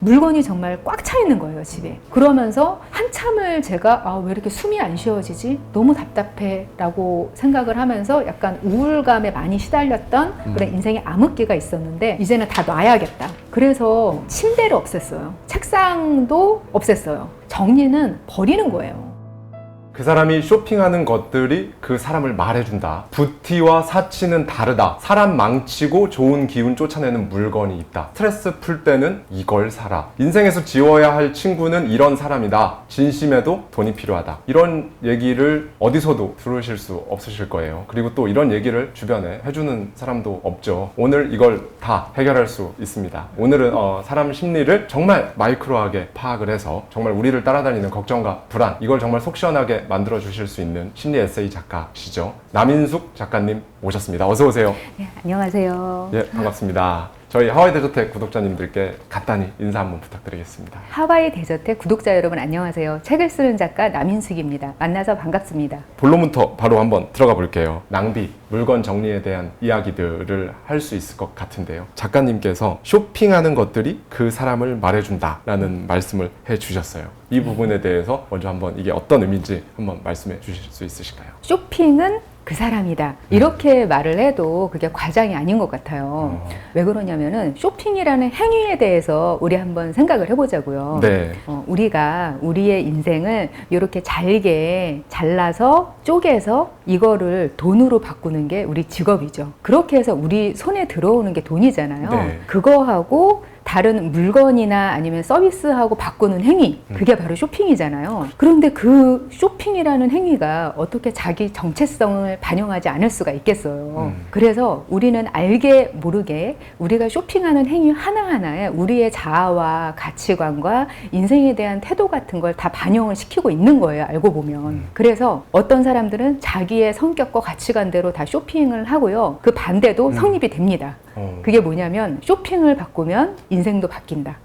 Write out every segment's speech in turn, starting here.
물건이 정말 꽉 차 있는 거예요, 집에. 그러면서 한참을 제가 왜 이렇게 숨이 안 쉬어지지? 너무 답답해 라고 생각을 하면서 약간 우울감에 많이 시달렸던 그런 인생의 암흑기가 있었는데 이제는 다 놔야겠다. 그래서 침대를 없앴어요. 책상도 없앴어요. 정리는 버리는 거예요. 그 사람이 쇼핑하는 것들이 그 사람을 말해준다. 부티와 사치는 다르다. 사람 망치고 좋은 기운 쫓아내는 물건이 있다. 스트레스 풀 때는 이걸 사라. 인생에서 지워야 할 친구는 이런 사람이다. 진심에도 돈이 필요하다. 이런 얘기를 어디서도 들으실 수 없으실 거예요. 그리고 또 이런 얘기를 주변에 해주는 사람도 없죠. 오늘 이걸 다 해결할 수 있습니다. 오늘은 사람 심리를 정말 마이크로하게 파악을 해서 정말 우리를 따라다니는 걱정과 불안, 이걸 정말 속 시원하게 만들어 주실 수 있는 심리 에세이 작가시죠. 남인숙 작가님 모셨습니다. 어서 오세요. 네, 안녕하세요. 예, 반갑습니다. 저희 하와이 데저텍 구독자님들께 간단히 인사 한번 부탁드리겠습니다. 하와이 데저텍 구독자 여러분 안녕하세요. 책을 쓰는 작가 남인숙입니다. 만나서 반갑습니다. 본론부터 바로 한번 들어가 볼게요. 낭비, 물건 정리에 대한 이야기들을 할 수 있을 것 같은데요. 작가님께서 쇼핑하는 것들이 그 사람을 말해준다라는 말씀을 해주셨어요. 이 부분에 대해서 먼저 한번 이게 어떤 의미인지 한번 말씀해 주실 수 있으실까요? 쇼핑은 그 사람이다. 이렇게 말을 해도 그게 과장이 아닌 것 같아요. 왜 그러냐면은 쇼핑이라는 행위에 대해서 우리 한번 생각을 해보자고요. 네. 우리가 우리의 인생을 이렇게 잘게 잘라서 쪼개서 이거를 돈으로 바꾸는 게 우리 직업이죠. 그렇게 해서 우리 손에 들어오는 게 돈이잖아요. 네. 그거하고 다른 물건이나 아니면 서비스하고 바꾸는 행위, 그게 바로 쇼핑이잖아요. 그런데 그 쇼핑이라는 행위가 어떻게 자기 정체성을 반영하지 않을 수가 있겠어요. 그래서 우리는 알게 모르게 우리가 쇼핑하는 행위 하나하나에 우리의 자아와 가치관과 인생에 대한 태도 같은 걸 다 반영을 시키고 있는 거예요, 알고 보면. 그래서 어떤 사람들은 자기의 성격과 가치관대로 다 쇼핑을 하고요. 그 반대도 성립이 됩니다. 그게 뭐냐면 쇼핑을 바꾸면 인생도 바뀐다.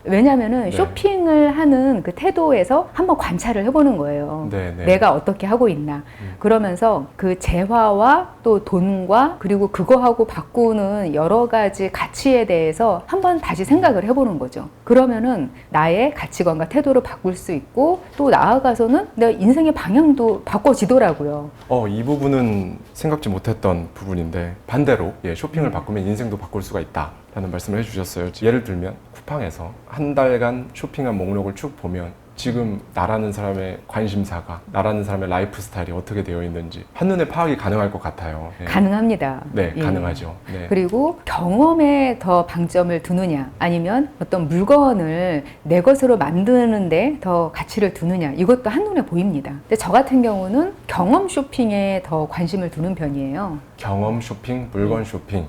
왜냐면은 네. 쇼핑을 하는 그 태도에서 한번 관찰을 해보는 거예요. 네네. 내가 어떻게 하고 있나. 그러면서 그 재화와 또 돈과 그리고 그거하고 바꾸는 여러 가지 가치에 대해서 한번 다시 생각을 해보는 거죠. 그러면은 나의 가치관과 태도를 바꿀 수 있고 또 나아가서는 내 인생의 방향도 바꿔지더라고요. 이 부분은 생각지 못했던 부분인데 반대로 쇼핑을 바꾸면 인생도 바꿀 수가 있다라는 말씀을 해주셨어요. 예를 들면 쿠팡에서 한 달간 쇼핑한 목록을 쭉 보면 지금 나라는 사람의 관심사가, 나라는 사람의 라이프 스타일이 어떻게 되어 있는지 한눈에 파악이 가능할 것 같아요. 네. 가능합니다. 네, 예. 가능하죠. 네. 그리고 경험에 더 방점을 두느냐 아니면 어떤 물건을 내 것으로 만드는데 더 가치를 두느냐, 이것도 한눈에 보입니다. 근데 저 같은 경우는 경험 쇼핑에 더 관심을 두는 편이에요. 경험 쇼핑, 물건 쇼핑.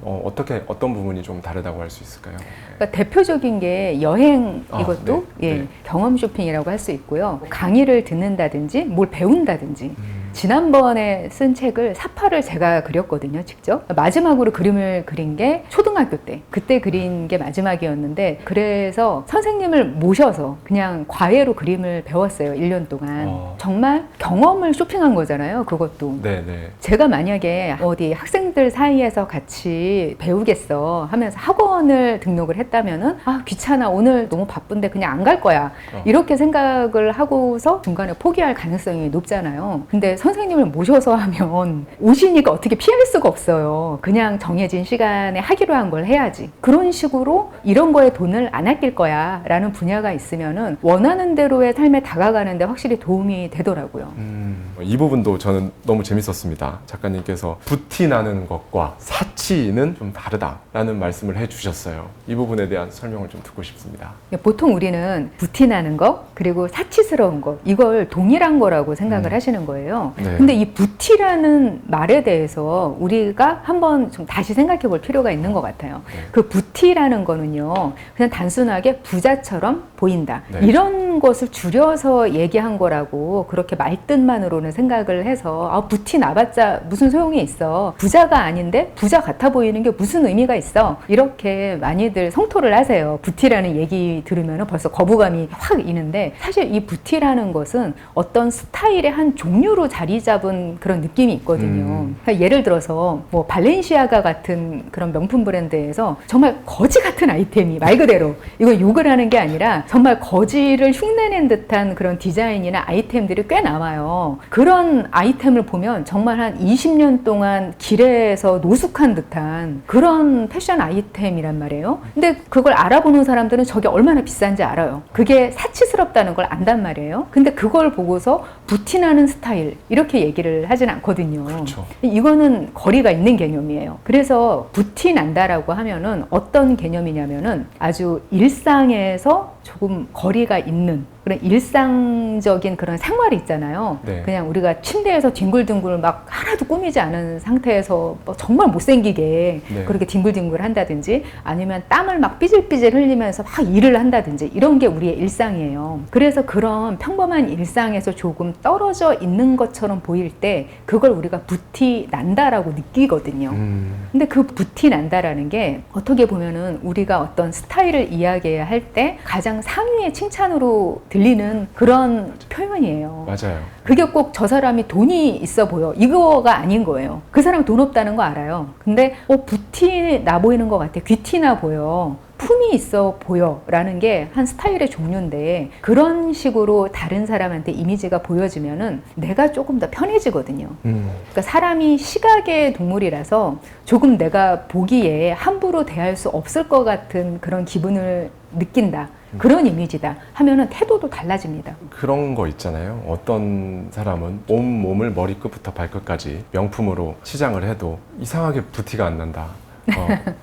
어떤 부분이 좀 다르다고 할 수 있을까요? 그러니까 대표적인 게 여행, 이것도 네. 경험 쇼핑이라고 할 수 있고요. 강의를 듣는다든지 뭘 배운다든지. 지난번에 쓴 책을 사파를 제가 그렸거든요, 직접. 마지막으로 그림을 그린 게 초등학교 때. 그때 그린 게 마지막이었는데, 그래서 선생님을 모셔서 그냥 과외로 그림을 배웠어요, 1년 동안. 정말 경험을 쇼핑한 거잖아요, 그것도. 네네. 제가 만약에 어디 학생들 사이에서 같이 배우겠어 하면서 학원을 등록을 했다면은 귀찮아, 오늘 너무 바쁜데 그냥 안 갈 거야, 이렇게 생각을 하고서 중간에 포기할 가능성이 높잖아요. 근데 선생님을 모셔서 하면 오시니까 어떻게 피할 수가 없어요. 그냥 정해진 시간에 하기로 한 걸 해야지. 그런 식으로 이런 거에 돈을 안 아낄 거야 라는 분야가 있으면은 원하는 대로의 삶에 다가가는데 확실히 도움이 되더라고요. 이 부분도 저는 너무 재밌었습니다. 작가님께서 부티 나는 것과 사치는 좀 다르다라는 말씀을 해주셨어요. 이 부분에 대한 설명을 좀 듣고 싶습니다. 보통 우리는 부티 나는 거 그리고 사치스러운 거, 이걸 동일한 거라고 생각을 하시는 거예요. 네. 근데 이 부티라는 말에 대해서 우리가 한번 좀 다시 생각해 볼 필요가 있는 것 같아요. 네. 그 부티라는 거는요, 그냥 단순하게 부자처럼 보인다. 네. 이런 것을 줄여서 얘기한 거라고 그렇게 말뜻만으로는 정도는 생각을 해서 부티 나봤자 무슨 소용이 있어. 부자가 아닌데 부자 같아 보이는 게 무슨 의미가 있어. 이렇게 많이들 성토를 하세요. 부티라는 얘기 들으면 벌써 거부감이 확 있는데 사실 이 부티라는 것은 어떤 스타일의 한 종류로 자리 잡은 그런 느낌이 있거든요. 그러니까 예를 들어서 뭐 발렌시아가 같은 그런 명품 브랜드에서 정말 거지 같은 아이템이 말 그대로 이거 욕을 하는 게 아니라 정말 거지를 흉내낸 듯한 그런 디자인이나 아이템들이 꽤 남아요. 그런 아이템을 보면 정말 한 20년 동안 길에서 노숙한 듯한 그런 패션 아이템이란 말이에요. 근데 그걸 알아보는 사람들은 저게 얼마나 비싼지 알아요. 그게 사치스럽다는 걸 안단 말이에요. 근데 그걸 보고서 부티나는 스타일 이렇게 얘기를 하진 않거든요. 그렇죠. 이거는 거리가 있는 개념이에요. 그래서 부티 난다라고 하면은 어떤 개념이냐면은 아주 일상에서 조금 거리가 있는 그런 일상적인 그런 생활이 있잖아요. 네. 그냥 우리가 침대에서 뒹굴뒹굴 막 하나도 꾸미지 않은 상태에서 뭐 정말 못생기게 네. 그렇게 뒹굴뒹굴 한다든지 아니면 땀을 막 삐질삐질 흘리면서 막 일을 한다든지 이런 게 우리의 일상이에요. 그래서 그런 평범한 일상에서 조금 떨어져 있는 것처럼 보일 때 그걸 우리가 부티 난다라고 느끼거든요. 근데 그 부티 난다라는 게 어떻게 보면은 우리가 어떤 스타일을 이야기해야 할 때 가장 상위의 칭찬으로 들리는 그런 표현이에요. 맞아요. 그게 꼭 저 사람이 돈이 있어 보여 이거가 아닌 거예요. 그 사람 돈 없다는 거 알아요. 근데 부티 나 보이는 것 같아. 귀티 나 보여. 품이 있어 보여 라는 게 한 스타일의 종류인데 그런 식으로 다른 사람한테 이미지가 보여지면은 내가 조금 더 편해지거든요. 그러니까 사람이 시각의 동물이라서 조금 내가 보기에 함부로 대할 수 없을 것 같은 그런 기분을 느낀다. 그런 이미지다 하면은 태도도 달라집니다. 그런 거 있잖아요. 어떤 사람은 온 몸을 머리끝부터 발끝까지 명품으로 치장을 해도 이상하게 부티가 안 난다.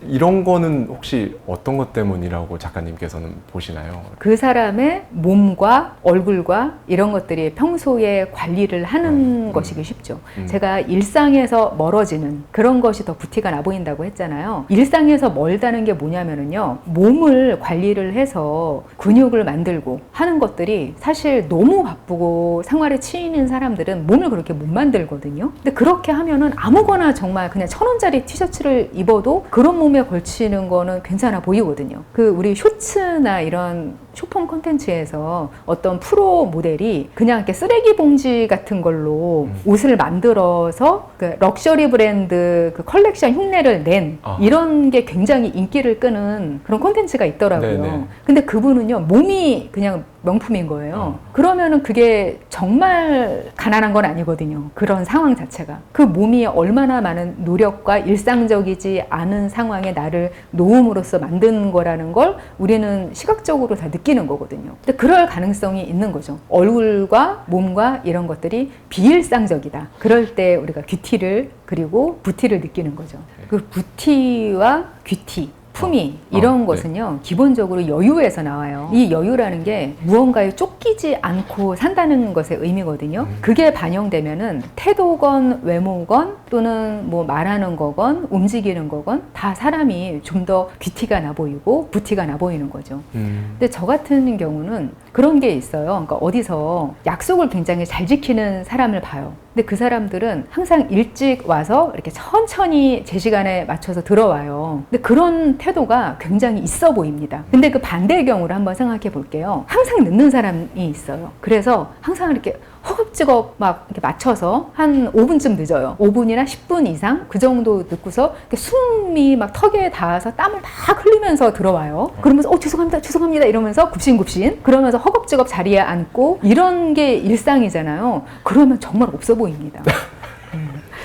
이런 거는 혹시 어떤 것 때문이라고 작가님께서는 보시나요? 그 사람의 몸과 얼굴과 이런 것들이 평소에 관리를 하는 것이기 쉽죠. 제가 일상에서 멀어지는 그런 것이 더 부티가 나 보인다고 했잖아요. 일상에서 멀다는 게 뭐냐면요. 몸을 관리를 해서 근육을 만들고 하는 것들이 사실 너무 바쁘고 생활에 치이는 사람들은 몸을 그렇게 못 만들거든요. 근데 그렇게 하면은 아무거나 정말 그냥 1,000원짜리 티셔츠를 입어도 그런 몸에 걸치는 거는 괜찮아 보이거든요. 우리 쇼츠나 이런 쇼폼 콘텐츠에서 어떤 프로 모델이 그냥 이렇게 쓰레기 봉지 같은 걸로 옷을 만들어서 그 럭셔리 브랜드 그 컬렉션 흉내를 낸 이런 게 굉장히 인기를 끄는 그런 콘텐츠가 있더라고요. 네네. 근데 그분은요, 몸이 그냥 명품인 거예요. 그러면은 그게 정말 가난한 건 아니거든요. 그런 상황 자체가. 그 몸이 얼마나 많은 노력과 일상적이지 않은 상황에 나를 놓음으로써 만든 거라는 걸 우리는 시각적으로 다 느끼는 거거든요. 근데 그럴 가능성이 있는 거죠. 얼굴과 몸과 이런 것들이 비일상적이다. 그럴 때 우리가 귀티를 그리고 부티를 느끼는 거죠. 그 부티와 귀티 품위 이런 것은요 기본적으로 여유에서 나와요. 이 여유라는 게 무언가에 쫓기지 않고 산다는 것의 의미거든요. 그게 반영되면은 태도건 외모건 또는 뭐 말하는 거건 움직이는 거건 다 사람이 좀 더 귀티가 나 보이고 부티가 나 보이는 거죠. 근데 저 같은 경우는 그런 게 있어요. 그러니까 어디서 약속을 굉장히 잘 지키는 사람을 봐요. 근데 그 사람들은 항상 일찍 와서 이렇게 천천히 제 시간에 맞춰서 들어와요. 근데 그런 태도가 굉장히 있어 보입니다. 근데 그 반대의 경우를 한번 생각해 볼게요. 항상 늦는 사람이 있어요. 그래서 항상 이렇게 허겁지겁 막 이렇게 맞춰서 한 5분쯤 늦어요. 5분이나 10분 이상 그 정도 늦고서 숨이 막 턱에 닿아서 땀을 막 흘리면서 들어와요. 그러면서 죄송합니다 이러면서 굽신굽신 그러면서 허겁지겁 자리에 앉고 이런 게 일상이잖아요. 그러면 정말 없어 보입니다.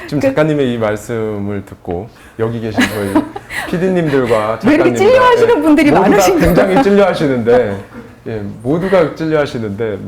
지금 작가님의 이 말씀을 듣고 여기 계신 저희 PD님들과 왜 이렇게 작가님과 찔려하시는 분들이 모두가 많으신 거예요? 굉장히 찔려하시는데 모두가 찔려하시는데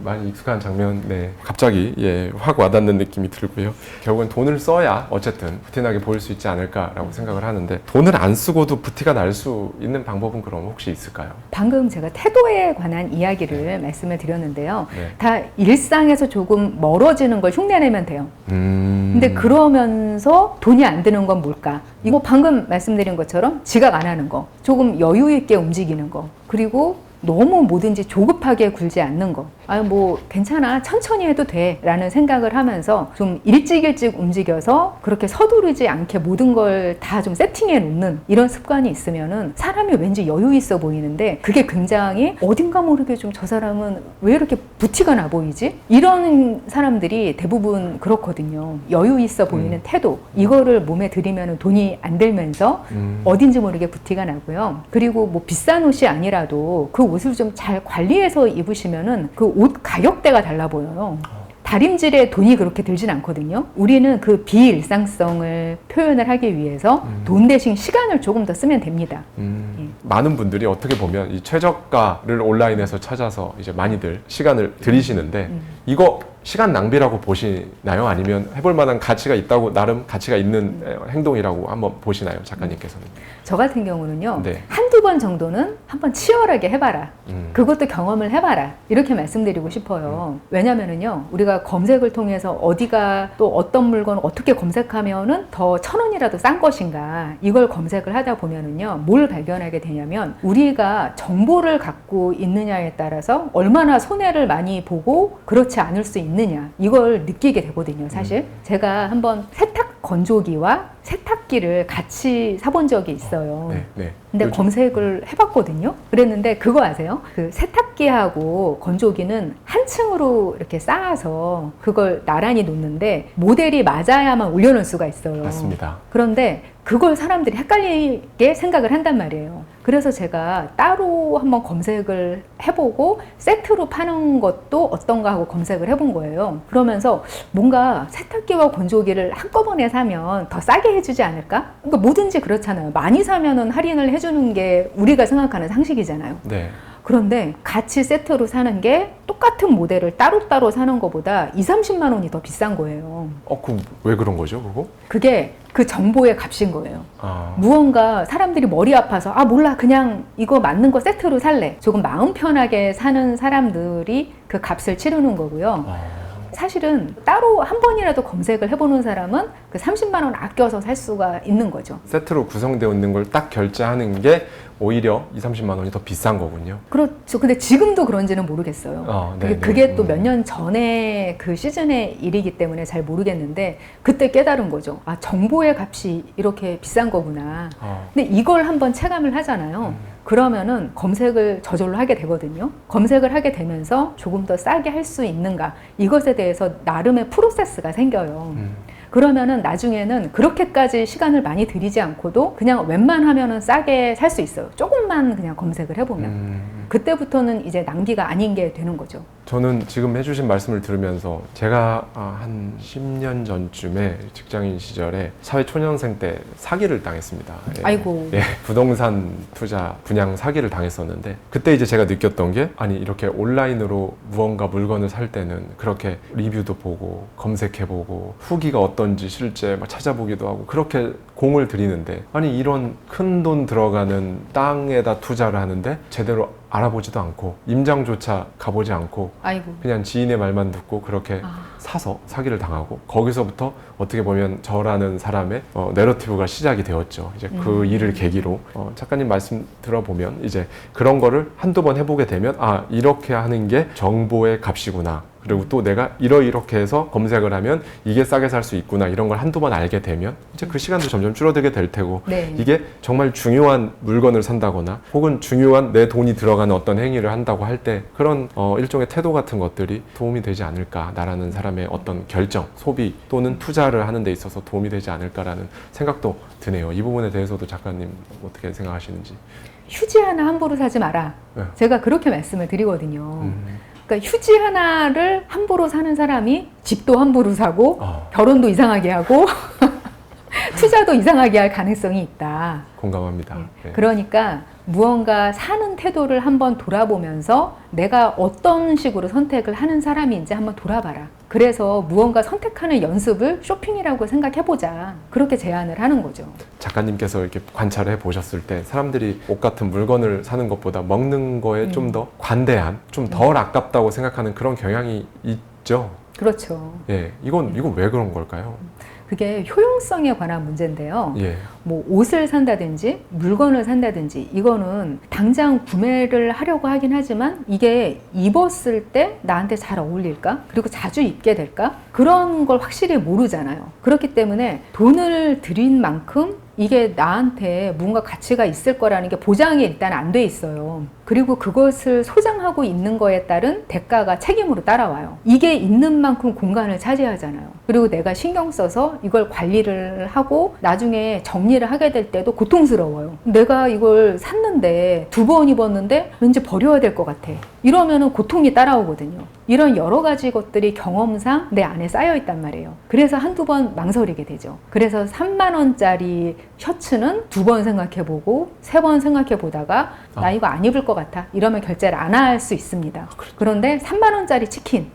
많이 익숙한 장면 갑자기 확 와닿는 느낌이 들고요. 결국은 돈을 써야 어쨌든 부티나게 보일 수 있지 않을까라고 생각을 하는데 돈을 안 쓰고도 부티가 날 수 있는 방법은 그럼 혹시 있을까요? 방금 제가 태도에 관한 이야기를 말씀을 드렸는데요. 다 일상에서 조금 멀어지는 걸 흉내내면 돼요. 근데 그러면서 돈이 안 드는 건 뭘까? 이거 방금 말씀드린 것처럼 지각 안 하는 거, 조금 여유 있게 움직이는 거, 그리고 너무 뭐든지 조급하게 굴지 않는 거. 아, 뭐 괜찮아, 천천히 해도 돼 라는 생각을 하면서 좀 일찍 움직여서 그렇게 서두르지 않게 모든 걸 다 좀 세팅해 놓는 이런 습관이 있으면은 사람이 왠지 여유 있어 보이는데, 그게 굉장히 어딘가 모르게 좀 저 사람은 왜 이렇게 부티가 나 보이지? 이런 사람들이 대부분 그렇거든요. 여유 있어 보이는 태도, 이거를 몸에 들이면 돈이 안 들면서 어딘지 모르게 부티가 나고요. 그리고 뭐 비싼 옷이 아니라도 그 옷을 좀 잘 관리해서 입으시면은 그 옷 가격대가 달라 보여요. 다림질에 돈이 그렇게 들진 않거든요. 우리는 그 비일상성을 표현을 하기 위해서 돈 대신 시간을 조금 더 쓰면 됩니다. 많은 분들이 어떻게 보면 이 최저가를 온라인에서 찾아서 이제 많이들 시간을 들이시는데 이거 시간 낭비라고 보시나요? 아니면 해볼 만한 가치가 있다고, 나름 가치가 있는 행동이라고 한번 보시나요? 작가님께서는? 저 같은 경우는요. 네. 한두 번 정도는 한번 치열하게 해봐라. 그것도 경험을 해봐라. 이렇게 말씀드리고 싶어요. 왜냐면은요, 우리가 검색을 통해서 어디가 또 어떤 물건을 어떻게 검색하면은 더 1,000원이라도 싼 것인가, 이걸 검색을 하다 보면은요, 뭘 발견하게 되냐면 우리가 정보를 갖고 있느냐에 따라서 얼마나 손해를 많이 보고 그렇지 않을 수 있느냐, 이걸 느끼게 되거든요. 사실 제가 한번 세탁 건조기와 세탁기를 같이 사본 적이 있어요. 네. 근데 검색을 해봤거든요. 그랬는데 그거 아세요? 그 세탁기하고 건조기는 한 층으로 이렇게 쌓아서 그걸 나란히 놓는데 모델이 맞아야만 올려놓을 수가 있어요. 맞습니다. 그런데 그걸 사람들이 헷갈리게 생각을 한단 말이에요. 그래서 제가 따로 한번 검색을 해보고 세트로 파는 것도 어떤가 하고 검색을 해본 거예요. 그러면서 뭔가 세탁기와 건조기를 한꺼번에 사면 더 싸게 해주지 않을까? 그러니까 뭐든지 그렇잖아요. 많이 사면은 할인을 해주는 게 우리가 생각하는 상식이잖아요. 네. 그런데 같이 세트로 사는 게 똑같은 모델을 따로따로 사는 것보다 20-30만 원이 더 비싼 거예요. 왜 그런 거죠, 그거? 그게 그 정보의 값인 거예요. 아. 무언가 사람들이 머리 아파서 아 몰라 그냥 이거 맞는 거 세트로 살래. 조금 마음 편하게 사는 사람들이 그 값을 치르는 거고요. 사실은 따로 한 번이라도 검색을 해보는 사람은 그 30만 원 아껴서 살 수가 있는 거죠. 세트로 구성되어 있는 걸 딱 결제하는 게 오히려 20-30만 원이 더 비싼 거군요. 그렇죠. 근데 지금도 그런지는 모르겠어요. 그게 또 몇 년 전에 그 시즌의 일이기 때문에 잘 모르겠는데 그때 깨달은 거죠. 아, 정보의 값이 이렇게 비싼 거구나. 근데 이걸 한번 체감을 하잖아요. 그러면은 검색을 저절로 하게 되거든요. 검색을 하게 되면서 조금 더 싸게 할 수 있는가, 이것에 대해서 나름의 프로세스가 생겨요. 그러면은 나중에는 그렇게까지 시간을 많이 들이지 않고도 그냥 웬만하면은 싸게 살 수 있어요. 조금만 그냥 검색을 해보면. 그때부터는 이제 낭비가 아닌 게 되는 거죠. 저는 지금 해주신 말씀을 들으면서 제가 한 10년 전쯤에 직장인 시절에 사회초년생 때 사기를 당했습니다. 아이고. 부동산 투자 분양 사기를 당했었는데, 그때 이제 제가 느꼈던 게, 아니 이렇게 온라인으로 무언가 물건을 살 때는 그렇게 리뷰도 보고 검색해보고 후기가 어떤지 실제 막 찾아보기도 하고 그렇게 공을 들이는데, 아니 이런 큰 돈 들어가는 땅에다 투자를 하는데 제대로 알아보지도 않고 임장조차 가보지 않고 아이고. 그냥 지인의 말만 듣고 그렇게 사서 사기를 당하고, 거기서부터 어떻게 보면 저라는 사람의 내러티브가 시작이 되었죠. 이제 그 일을 계기로 작가님 말씀 들어보면 이제 그런 거를 한두 번 해보게 되면 아, 이렇게 하는 게 정보의 값이구나. 그리고 또 내가 이렇게 해서 검색을 하면 이게 싸게 살 수 있구나, 이런 걸 한두 번 알게 되면 이제 그 시간도 점점 줄어들게 될 테고, 네. 이게 정말 중요한 물건을 산다거나 혹은 중요한 내 돈이 들어가는 어떤 행위를 한다고 할 때 그런 일종의 태도 같은 것들이 도움이 되지 않을까, 나라는 사람의 어떤 결정, 소비 또는 투자를 하는 데 있어서 도움이 되지 않을까라는 생각도 드네요. 이 부분에 대해서도 작가님 어떻게 생각하시는지. 휴지 하나 함부로 사지 마라. 네. 제가 그렇게 말씀을 드리거든요. 그러니까 휴지 하나를 함부로 사는 사람이 집도 함부로 사고 결혼도 이상하게 하고 투자도 이상하게 할 가능성이 있다. 공감합니다. 네. 그러니까 무언가 사는 태도를 한번 돌아보면서 내가 어떤 식으로 선택을 하는 사람인지 한번 돌아봐라. 그래서 무언가 선택하는 연습을 쇼핑이라고 생각해보자. 그렇게 제안을 하는 거죠. 작가님께서 이렇게 관찰해 보셨을 때 사람들이 옷 같은 물건을 사는 것보다 먹는 거에 좀 더 관대한, 좀 덜 아깝다고 생각하는 그런 경향이 있죠. 그렇죠. 예, 이건 왜 그런 걸까요? 그게 효용성에 관한 문제인데요. 예, 뭐 옷을 산다든지 물건을 산다든지 이거는 당장 구매를 하려고 하긴 하지만 이게 입었을 때 나한테 잘 어울릴까? 그리고 자주 입게 될까? 그런 걸 확실히 모르잖아요. 그렇기 때문에 돈을 들인 만큼 이게 나한테 뭔가 가치가 있을 거라는 게 보장이 일단 안 돼 있어요. 그리고 그것을 소장하고 있는 거에 따른 대가가 책임으로 따라와요. 이게 있는 만큼 공간을 차지하잖아요. 그리고 내가 신경 써서 이걸 관리를 하고 나중에 정리를 하게 될 때도 고통스러워요. 내가 이걸 샀는데 2번 입었는데 왠지 버려야 될 것 같아. 이러면은 고통이 따라오거든요. 이런 여러 가지 것들이 경험상 내 안에 쌓여 있단 말이에요. 그래서 한두 번 망설이게 되죠. 그래서 3만 원짜리 셔츠는 2번 생각해보고 3번 생각해보다가 나 이거 안 입을 것 같아. 이러면 결제를 안 할 수 있습니다. 그런데 3만 원짜리 치킨,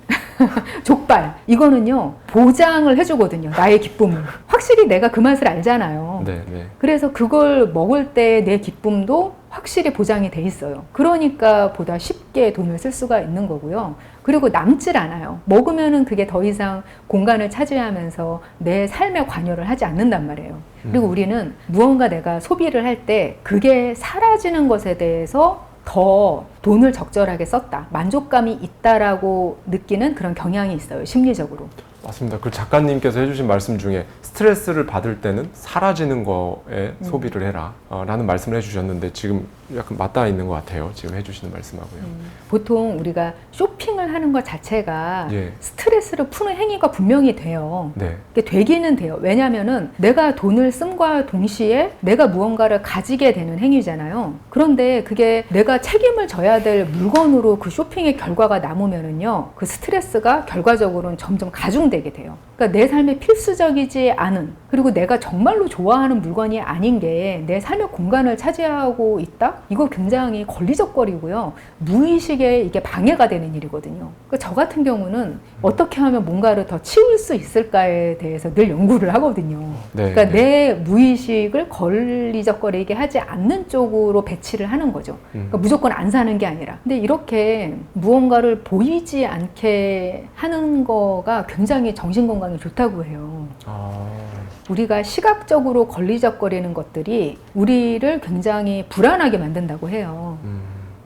족발 이거는요 보장을 해주거든요. 나의 기쁨을. 확실히 내가 그 맛을 알잖아요. 네, 네. 그래서 그걸 먹을 때 내 기쁨도 확실히 보장이 돼 있어요. 그러니까 보다 쉽게 돈을 쓸 수가 있는 거고요. 그리고 남질 않아요. 먹으면은 그게 더 이상 공간을 차지하면서 내 삶에 관여를 하지 않는단 말이에요. 그리고 우리는 무언가 내가 소비를 할 때 그게 사라지는 것에 대해서 더 돈을 적절하게 썼다, 만족감이 있다라고 느끼는 그런 경향이 있어요, 심리적으로. 맞습니다. 그 작가님께서 해주신 말씀 중에 스트레스를 받을 때는 사라지는 거에 소비를 해라 라는 말씀을 해주셨는데 지금 약간 맞닿아 있는 것 같아요. 지금 해주시는 말씀하고요. 보통 우리가 쇼핑을 하는 것 자체가 예. 스트레스를 푸는 행위가 분명히 돼요. 네. 그게 되기는 돼요. 왜냐하면은 내가 돈을 씀과 동시에 내가 무언가를 가지게 되는 행위잖아요. 그런데 그게 내가 책임을 져야 될 물건으로 그 쇼핑의 결과가 남으면은요, 그 스트레스가 결과적으로는 점점 가중되게 돼요. 그러니까 내 삶에 필수적이지 않은, 그리고 내가 정말로 좋아하는 물건이 아닌 게 내 삶의 공간을 차지하고 있다? 이거 굉장히 권리적거리고요. 무의식에 이게 방해가 되는 일이거든요. 그러니까 저 같은 경우는 어떻게 하면 뭔가를 더 치울 수 있을까에 대해서 늘 연구를 하거든요. 네, 그러니까 네. 내 무의식을 권리적거리게 하지 않는 쪽으로 배치를 하는 거죠. 그러니까 무조건 안 사는 게 아니라. 근데 이렇게 무언가를 보이지 않게 하는 거가 굉장히 정신건강에 좋다고 해요. 우리가 시각적으로 권리적거리는 것들이 우리를 굉장히 불안하게 만든다고 해요.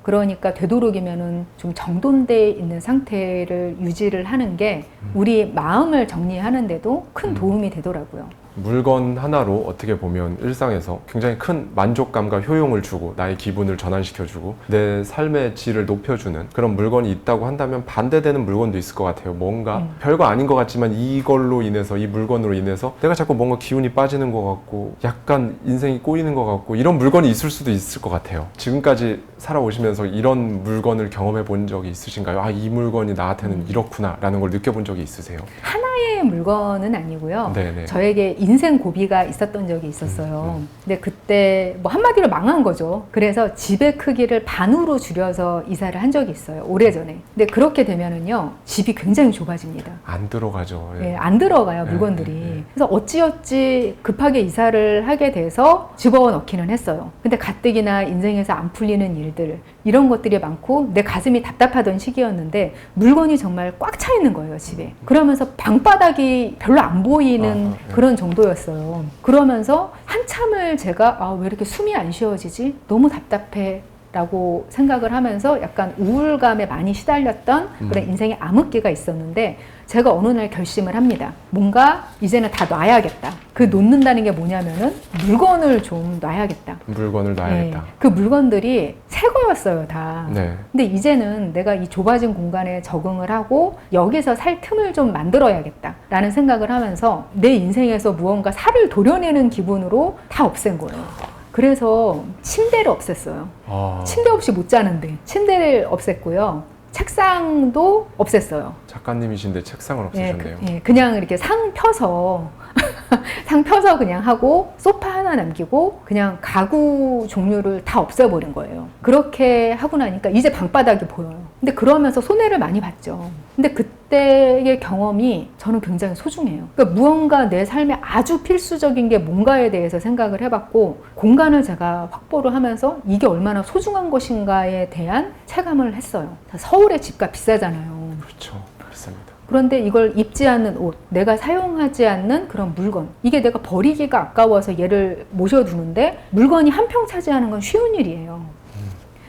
그러니까 되도록이면은 좀 정돈되어 있는 상태를 유지를 하는 게 우리 마음을 정리하는데도 큰 도움이 되더라고요. 물건 하나로 어떻게 보면 일상에서 굉장히 큰 만족감과 효용을 주고 나의 기분을 전환시켜주고 내 삶의 질을 높여주는 그런 물건이 있다고 한다면 반대되는 물건도 있을 것 같아요. 뭔가 별거 아닌 것 같지만 이걸로 인해서, 이 물건으로 인해서 내가 자꾸 뭔가 기운이 빠지는 것 같고 약간 인생이 꼬이는 것 같고 이런 물건이 있을 수도 있을 것 같아요. 지금까지 살아오시면서 이런 물건을 경험해 본 적이 있으신가요? 아, 이 물건이 나한테는 이렇구나 라는 걸 느껴본 적이 있으세요? 하나의 물건은 아니고요. 네네. 저에게 인생 고비가 있었던 적이 있었어요. 근데 그때 뭐 한마디로 망한 거죠. 그래서 집의 크기를 반으로 줄여서 이사를 한 적이 있어요. 오래전에. 근데 그렇게 되면은요, 집이 굉장히 좁아집니다. 안 들어가죠. 예. 예, 안 들어가요, 물건들이. 그래서 어찌어찌 급하게 이사를 하게 돼서 집어넣기는 했어요. 근데 가뜩이나 인생에서 안 풀리는 일들, 이런 것들이 많고 내 가슴이 답답하던 시기였는데 물건이 정말 꽉 차 있는 거예요, 집에. 그러면서 방바닥이 별로 안 보이는 그런 정도였어요. 그러면서 한참을 제가 왜 이렇게 숨이 안 쉬어지지? 너무 답답해. 라고 생각을 하면서 약간 우울감에 많이 시달렸던 그런 인생의 암흑기가 있었는데 제가 어느 날 결심을 합니다. 뭔가 이제는 다 놔야겠다. 그 놓는다는 게 뭐냐면은 물건을 좀 놔야겠다. 물건을 놔야겠다. 네, 그 물건들이 새 거였어요, 다. 네. 근데 이제는 내가 이 좁아진 공간에 적응을 하고 여기서 살 틈을 좀 만들어야겠다 라는 생각을 하면서 내 인생에서 무언가 살을 도려내는 기분으로 다 없앤 거예요. 그래서 침대를 없앴어요. 침대 없이 못 자는데 침대를 없앴고요. 책상도 없앴어요. 작가님이신데 책상을 없애셨네요. 그냥 이렇게 상 펴서 상 펴서 그냥 하고 소파 하나 남기고 그냥 가구 종류를 다 없애버린 거예요. 그렇게 하고 나니까 이제 방바닥이 보여요. 근데 그러면서 손해를 많이 봤죠. 근데 그때의 경험이 저는 굉장히 소중해요. 그러니까 무언가 내 삶에 아주 필수적인 게 뭔가에 대해서 생각을 해봤고 공간을 제가 확보를 하면서 이게 얼마나 소중한 것인가에 대한 체감을 했어요. 서울의 집값 비싸잖아요. 그렇죠. 비쌉니다. 그런데 이걸 입지 않는 옷, 내가 사용하지 않는 그런 물건, 이게 내가 버리기가 아까워서 얘를 모셔두는데 물건이 한 평 차지하는 건 쉬운 일이에요.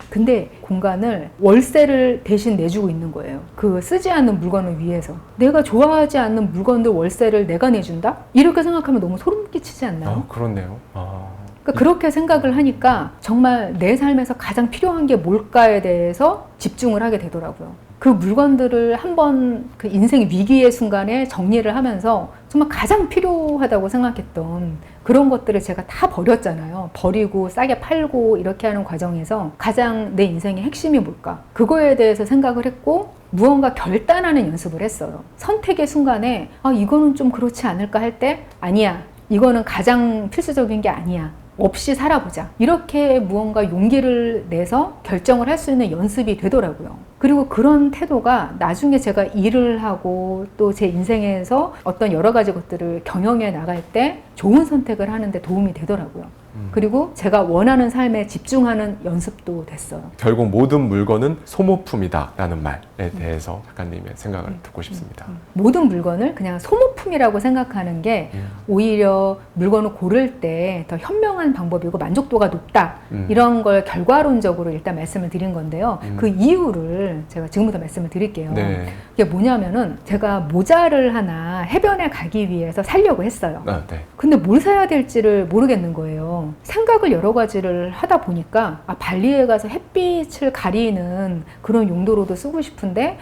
근데 공간을 월세를 대신 내주고 있는 거예요. 그 쓰지 않는 물건을 위해서. 내가 좋아하지 않는 물건들 월세를 내가 내준다? 이렇게 생각하면 너무 소름 끼치지 않나요? 그렇네요. 그러니까 그렇게 생각을 하니까 정말 내 삶에서 가장 필요한 게 뭘까에 대해서 집중을 하게 되더라고요. 그 물건들을 한번 그 인생 위기의 순간에 정리를 하면서 정말 가장 필요하다고 생각했던 그런 것들을 제가 다 버렸잖아요. 버리고 싸게 팔고 이렇게 하는 과정에서 가장 내 인생의 핵심이 뭘까? 그거에 대해서 생각을 했고 무언가 결단하는 연습을 했어요. 선택의 순간에 이거는 좀 그렇지 않을까 할 때 아니야. 이거는 가장 필수적인 게 아니야. 없이 살아보자. 이렇게 무언가 용기를 내서 결정을 할 수 있는 연습이 되더라고요. 그리고 그런 태도가 나중에 제가 일을 하고 또 제 인생에서 어떤 여러 가지 것들을 경영해 나갈 때 좋은 선택을 하는데 도움이 되더라고요. 그리고 제가 원하는 삶에 집중하는 연습도 됐어요. 결국 모든 물건은 소모품이다 라는 말에 대해서 작가님의 생각을 듣고 싶습니다. 모든 물건을 그냥 소모품이라고 생각하는 게 오히려 물건을 고를 때 더 현명한 방법이고 만족도가 높다. 이런 걸 결과론적으로 일단 말씀을 드린 건데요. 그 이유를 제가 지금부터 말씀을 드릴게요. 네. 이게 뭐냐면은 제가 모자를 하나 해변에 가기 위해서 사려고 했어요. 네. 근데 뭘 사야 될지를 모르겠는 거예요. 생각을 여러 가지를 하다 보니까 발리에 가서 햇빛을 가리는 그런 용도로도 쓰고 싶은데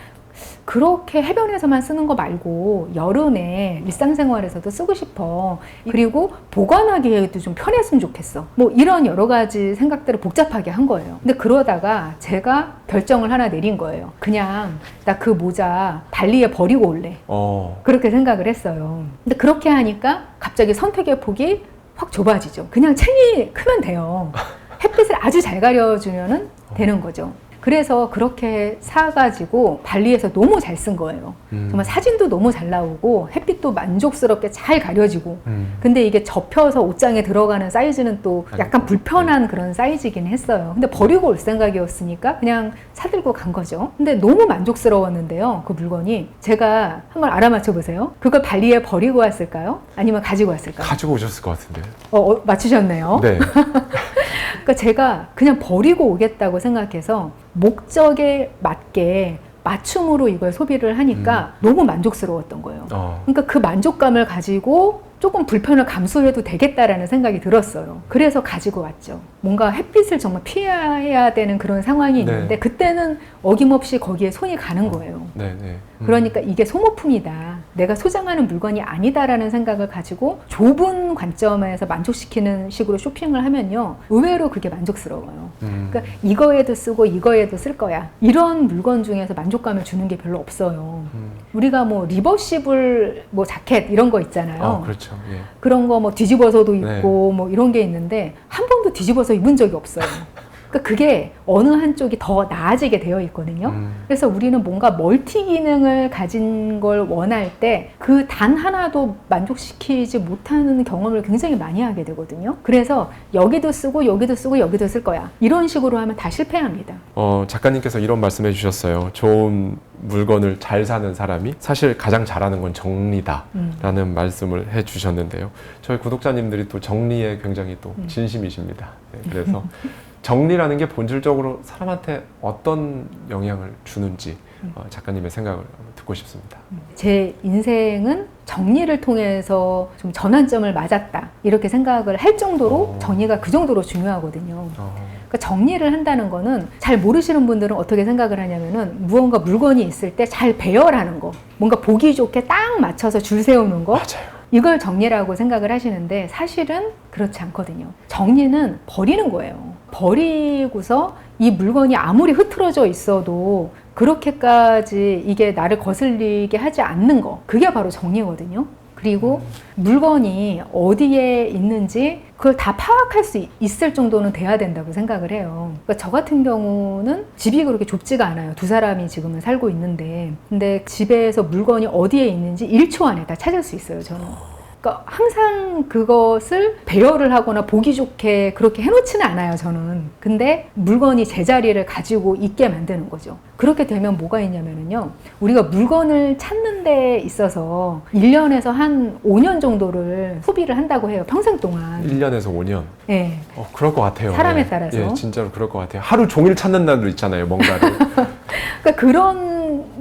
그렇게 해변에서만 쓰는 거 말고 여름에 일상생활에서도 쓰고 싶어. 그리고 보관하기에도 좀 편했으면 좋겠어. 뭐 이런 여러 가지 생각들을 복잡하게 한 거예요. 근데 그러다가 제가 결정을 하나 내린 거예요. 그냥 나 그 모자 발리에 버리고 올래. 그렇게 생각을 했어요. 근데 그렇게 하니까 갑자기 선택의 폭이 확 좁아지죠. 그냥 챙이 크면 돼요. 햇빛을 아주 잘 가려주면 되는 거죠. 그래서 그렇게 사가지고 발리에서 너무 잘 쓴 거예요. 정말 사진도 너무 잘 나오고 햇빛도 만족스럽게 잘 가려지고 근데 이게 접혀서 옷장에 들어가는 사이즈는 또 약간 불편한 그런 사이즈긴 했어요. 근데 버리고 올 생각이었으니까 그냥 사들고 간 거죠. 근데 너무 만족스러웠는데요. 그 물건이 제가 한번 알아맞혀 보세요. 그걸 발리에 버리고 왔을까요? 아니면 가지고 왔을까요? 가지고 오셨을 것 같은데. 맞추셨네요. 네. 그러니까 제가 그냥 버리고 오겠다고 생각해서 목적에 맞게 맞춤으로 이걸 소비를 하니까 너무 만족스러웠던 거예요. 그러니까 그 만족감을 가지고 조금 불편을 감수해도 되겠다라는 생각이 들었어요. 그래서 가지고 왔죠. 뭔가 햇빛을 정말 피해야 되는 그런 상황이 있는데 그때는 어김없이 거기에 손이 가는 거예요. 그러니까 이게 소모품이다. 내가 소장하는 물건이 아니다라는 생각을 가지고 좁은 관점에서 만족시키는 식으로 쇼핑을 하면요. 의외로 그게 만족스러워요. 그러니까 이거에도 쓰고 이거에도 쓸 거야. 이런 물건 중에서 만족감을 주는 게 별로 없어요. 우리가 뭐 리버시블 뭐 자켓 이런 거 있잖아요. 그렇죠. 예. 그런 거 뭐 뒤집어서도 입고 뭐 이런 게 있는데 한 번도 뒤집어서 입은 적이 없어요. 그러니까 그게 어느 한쪽이 더 나아지게 되어 있거든요. 그래서 우리는 뭔가 멀티 기능을 가진 걸 원할 때 그 단 하나도 만족시키지 못하는 경험을 굉장히 많이 하게 되거든요. 그래서 여기도 쓰고 여기도 쓰고 여기도 쓸 거야. 이런 식으로 하면 다 실패합니다. 작가님께서 이런 말씀해 주셨어요. 좋은 물건을 잘 사는 사람이 사실 가장 잘하는 건 정리다 라는 말씀을 해 주셨는데요. 저희 구독자님들이 또 정리에 굉장히 또 진심이십니다. 그래서 정리라는 게 본질적으로 사람한테 어떤 영향을 주는지 작가님의 생각을 듣고 싶습니다. 제 인생은 정리를 통해서 좀 전환점을 맞았다 이렇게 생각을 할 정도로 정리가 그 정도로 중요하거든요. 그러니까 정리를 한다는 거는 잘 모르시는 분들은 어떻게 생각을 하냐면은 무언가 물건이 있을 때 잘 배열하는 거, 뭔가 보기 좋게 딱 맞춰서 줄 세우는 거, 맞아요. 이걸 정리라고 생각을 하시는데 사실은 그렇지 않거든요. 정리는 버리는 거예요. 버리고서 이 물건이 아무리 흐트러져 있어도 그렇게까지 이게 나를 거슬리게 하지 않는 거, 그게 바로 정리거든요. 그리고 물건이 어디에 있는지 그걸 다 파악할 수 있을 정도는 돼야 된다고 생각을 해요. 그러니까 저 같은 경우는 집이 그렇게 좁지가 않아요. 두 사람이 지금은 살고 있는데 근데 집에서 물건이 어디에 있는지 1초 안에 다 찾을 수 있어요, 저는. 그러니까 항상 그것을 배려를 하거나 보기 좋게 그렇게 해놓지는 않아요, 저는. 근데 물건이 제자리를 가지고 있게 만드는 거죠. 그렇게 되면 뭐가 있냐면요. 우리가 물건을 찾는 데 있어서 1년에서 한 5년 정도를 소비를 한다고 해요. 평생 동안. 1년에서 5년. 네. 그럴 것 같아요. 사람에 예. 따라서. 예, 진짜로 그럴 것 같아요. 하루 종일 찾는 날도 있잖아요, 뭔가를. 그러니까 그런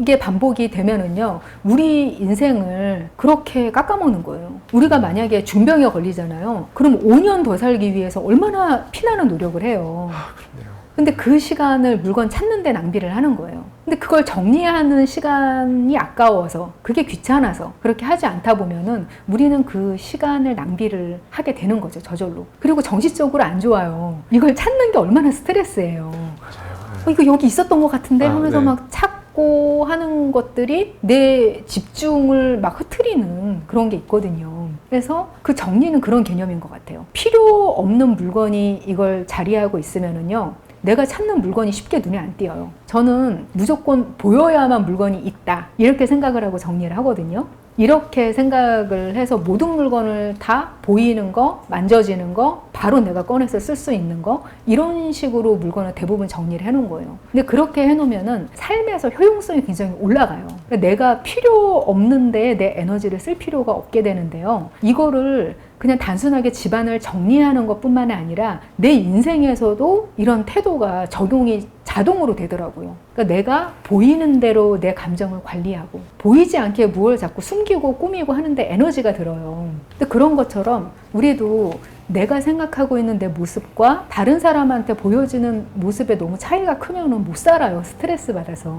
게 반복이 되면은요, 우리 인생을 그렇게 깎아먹는 거예요. 우리가 만약에 중병에 걸리잖아요. 그럼 5년 더 살기 위해서 얼마나 피나는 노력을 해요. 그렇네요. 근데 그 시간을 물건 찾는 데 낭비를 하는 거예요. 근데 그걸 정리하는 시간이 아까워서, 그게 귀찮아서 그렇게 하지 않다 보면은 우리는 그 시간을 낭비를 하게 되는 거죠, 저절로. 그리고 정신적으로 안 좋아요. 이걸 찾는 게 얼마나 스트레스예요. 맞아요. 이거 여기 있었던 것 같은데 하면서 네. 막 찾고 하는 것들이 내 집중을 막 흐트리는 그런 게 있거든요. 그래서 그 정리는 그런 개념인 것 같아요. 필요 없는 물건이 이걸 자리하고 있으면은요, 내가 찾는 물건이 쉽게 눈에 안 띄어요. 저는 무조건 보여야만 물건이 있다, 이렇게 생각을 하고 정리를 하거든요. 이렇게 생각을 해서 모든 물건을 다 보이는 거, 만져지는 거, 바로 내가 꺼내서 쓸 수 있는 거, 이런 식으로 물건을 대부분 정리를 해놓은 거예요. 근데 그렇게 해놓으면은 삶에서 효용성이 굉장히 올라가요. 그러니까 내가 필요 없는데 내 에너지를 쓸 필요가 없게 되는데요. 이거를 그냥 단순하게 집안을 정리하는 것뿐만 아니라 내 인생에서도 이런 태도가 적용이 자동으로 되더라고요. 그러니까 내가 보이는 대로 내 감정을 관리하고, 보이지 않게 무엇을 자꾸 숨기고 꾸미고 하는데 에너지가 들어요. 근데 그런 것처럼 우리도 내가 생각하고 있는 내 모습과 다른 사람한테 보여지는 모습에 너무 차이가 크면은 못 살아요. 스트레스 받아서.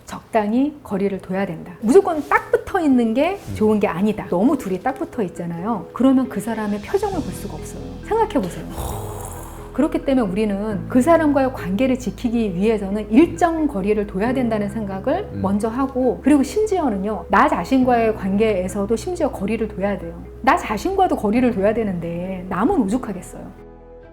적당히 거리를 둬야 된다. 무조건 딱 붙어 있는 게 좋은 게 아니다. 너무 둘이 딱 붙어 있잖아요. 그러면 그 사람의 표정을 볼 수가 없어요. 생각해 보세요. 그렇기 때문에 우리는 그 사람과의 관계를 지키기 위해서는 일정 거리를 둬야 된다는 생각을 먼저 하고, 그리고 심지어는요, 나 자신과의 관계에서도 심지어 거리를 둬야 돼요. 나 자신과도 거리를 둬야 되는데 남은 오죽하겠어요.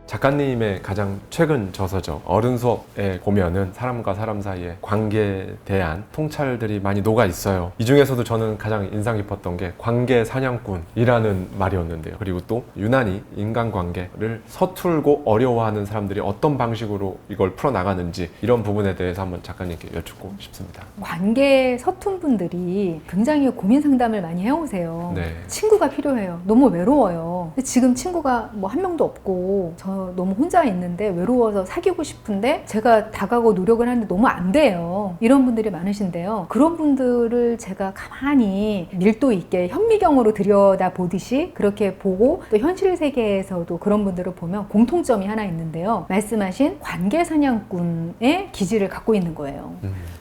작가님의 가장 최근 저서죠. 어른 수업에 보면은 사람과 사람 사이의 관계에 대한 통찰들이 많이 녹아 있어요. 이 중에서도 저는 가장 인상 깊었던 게 관계 사냥꾼이라는 말이었는데요. 그리고 또 유난히 인간관계를 서툴고 어려워하는 사람들이 어떤 방식으로 이걸 풀어나가는지, 이런 부분에 대해서 한번 작가님께 여쭙고 싶습니다. 관계 서툰 분들이 굉장히 고민 상담을 많이 해오세요. 네. 친구가 필요해요. 너무 외로워요. 근데 지금 친구가 뭐 한 명도 없고 저 너무 혼자 있는데 외로워서 사귀고 싶은데 제가 다가고 노력을 하는데 너무 안 돼요. 이런 분들이 많으신데요. 그런 분들을 제가 가만히 밀도 있게 현미경으로 들여다보듯이 그렇게 보고, 또 현실 세계에서도 그런 분들을 보면 공통점이 하나 있는데요. 말씀하신 관계 사냥꾼의 기질을 갖고 있는 거예요.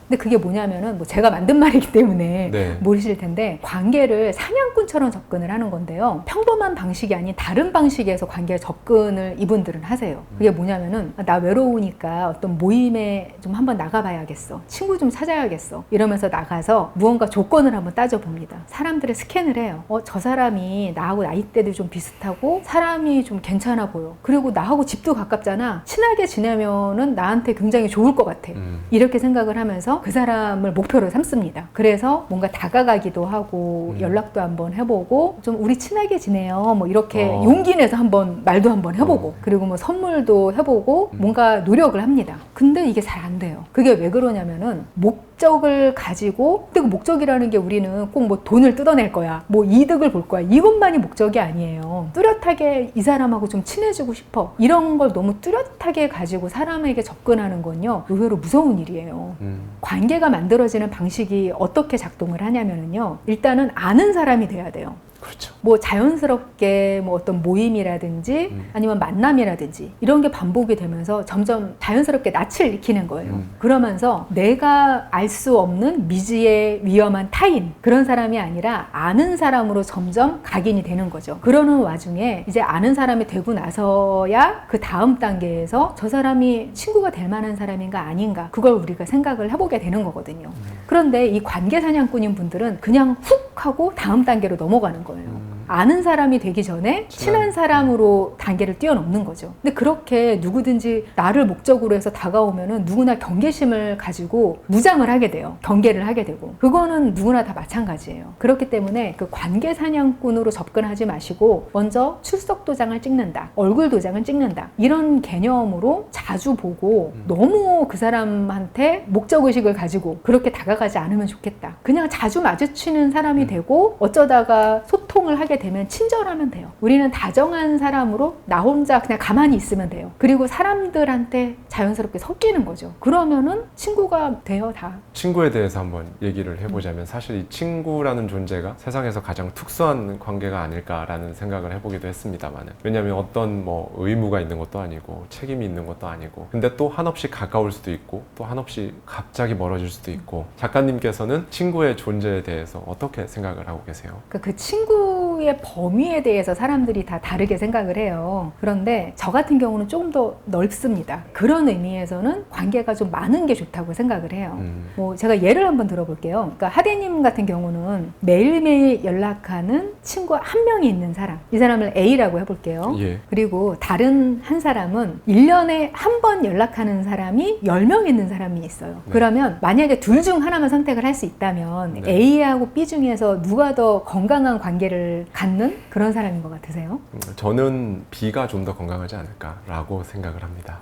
근데 그게 뭐냐면은, 뭐 제가 만든 말이기 때문에 네. 모르실 텐데, 관계를 사냥꾼처럼 접근을 하는 건데요. 평범한 방식이 아닌 다른 방식에서 관계에 접근을 이분들은 하세요. 그게 뭐냐면은, 나 외로우니까 어떤 모임에 좀 한번 나가봐야겠어. 친구 좀 찾아야겠어. 이러면서 나가서 무언가 조건을 한번 따져봅니다. 사람들을 스캔을 해요. 저 사람이 나하고 나이대도 좀 비슷하고 사람이 좀 괜찮아 보여. 그리고 나하고 집도 가깝잖아. 친하게 지내면은 나한테 굉장히 좋을 것 같아. 이렇게 생각을 하면서 그 사람을 목표로 삼습니다. 그래서 뭔가 다가가기도 하고 연락도 한번 해보고, 좀 우리 친하게 지내요, 뭐 이렇게 용기 내서 한번 말도 한번 해보고, 그리고 뭐 선물도 해보고 뭔가 노력을 합니다. 근데 이게 잘 안 돼요. 그게 왜 그러냐면은, 목적을 가지고, 근데 그 목적이라는 게 우리는 꼭 뭐 돈을 뜯어낼 거야, 뭐 이득을 볼 거야, 이것만이 목적이 아니에요. 뚜렷하게 이 사람하고 좀 친해지고 싶어, 이런 걸 너무 뚜렷하게 가지고 사람에게 접근하는 건요, 의외로 무서운 일이에요. 관계가 만들어지는 방식이 어떻게 작동을 하냐면요, 일단은 아는 사람이 돼야 돼요. 그렇죠. 뭐 자연스럽게 뭐 어떤 모임이라든지 아니면 만남이라든지 이런 게 반복이 되면서 점점 자연스럽게 낯을 익히는 거예요. 그러면서 내가 알 수 없는 미지의 위험한 타인, 그런 사람이 아니라 아는 사람으로 점점 각인이 되는 거죠. 그러는 와중에 이제 아는 사람이 되고 나서야 그 다음 단계에서 저 사람이 친구가 될 만한 사람인가 아닌가, 그걸 우리가 생각을 해보게 되는 거거든요. 그런데 이 관계 사냥꾼인 분들은 그냥 훅 하고 다음 단계로 넘어가는 거예요. 아는 사람이 되기 전에 친한 사람으로 단계를 뛰어넘는 거죠. 근데 그렇게 누구든지 나를 목적으로 해서 다가오면은 누구나 경계심을 가지고 무장을 하게 돼요. 경계를 하게 되고. 그거는 누구나 다 마찬가지예요. 그렇기 때문에 그 관계 사냥꾼으로 접근하지 마시고 먼저 출석 도장을 찍는다. 얼굴 도장을 찍는다. 이런 개념으로 자주 보고 너무 그 사람한테 목적의식을 가지고 그렇게 다가가지 않으면 좋겠다. 그냥 자주 마주치는 사람이 되고 어쩌다가 소통을 하게 되면 친절하면 돼요. 우리는 다정한 사람으로 나 혼자 그냥 가만히 있으면 돼요. 그리고 사람들한테 자연스럽게 섞이는 거죠. 그러면은 친구가 돼요, 다. 친구에 대해서 한번 얘기를 해보자면 사실 이 친구라는 존재가 세상에서 가장 특수한 관계가 아닐까라는 생각을 해보기도 했습니다만, 왜냐하면 어떤 뭐 의무가 있는 것도 아니고 책임이 있는 것도 아니고, 근데 또 한없이 가까울 수도 있고 또 한없이 갑자기 멀어질 수도 있고, 작가님께서는 친구의 존재에 대해서 어떻게 생각을 하고 계세요? 그 친구의 범위에 대해서 사람들이 다 다르게 생각을 해요. 그런데 저 같은 경우는 조금 더 넓습니다. 그런 의미에서는 관계가 좀 많은 게 좋다고 생각을 해요. 뭐 제가 예를 한번 들어볼게요. 그러니까 하대님 같은 경우는 매일매일 연락하는 친구 한 명이 있는 사람, 이 사람을 A라고 해볼게요. 예. 그리고 다른 한 사람은 1년에 한 번 연락하는 사람이 10명 있는 사람이 있어요. 네. 그러면 만약에 둘 중 하나만 선택을 할 수 있다면 네. A하고 B 중에서 누가 더 건강한 관계를 갖는 그런 사람인 것 같으세요? 저는 B가 좀 더 건강하지 않을까라고 생각을 합니다.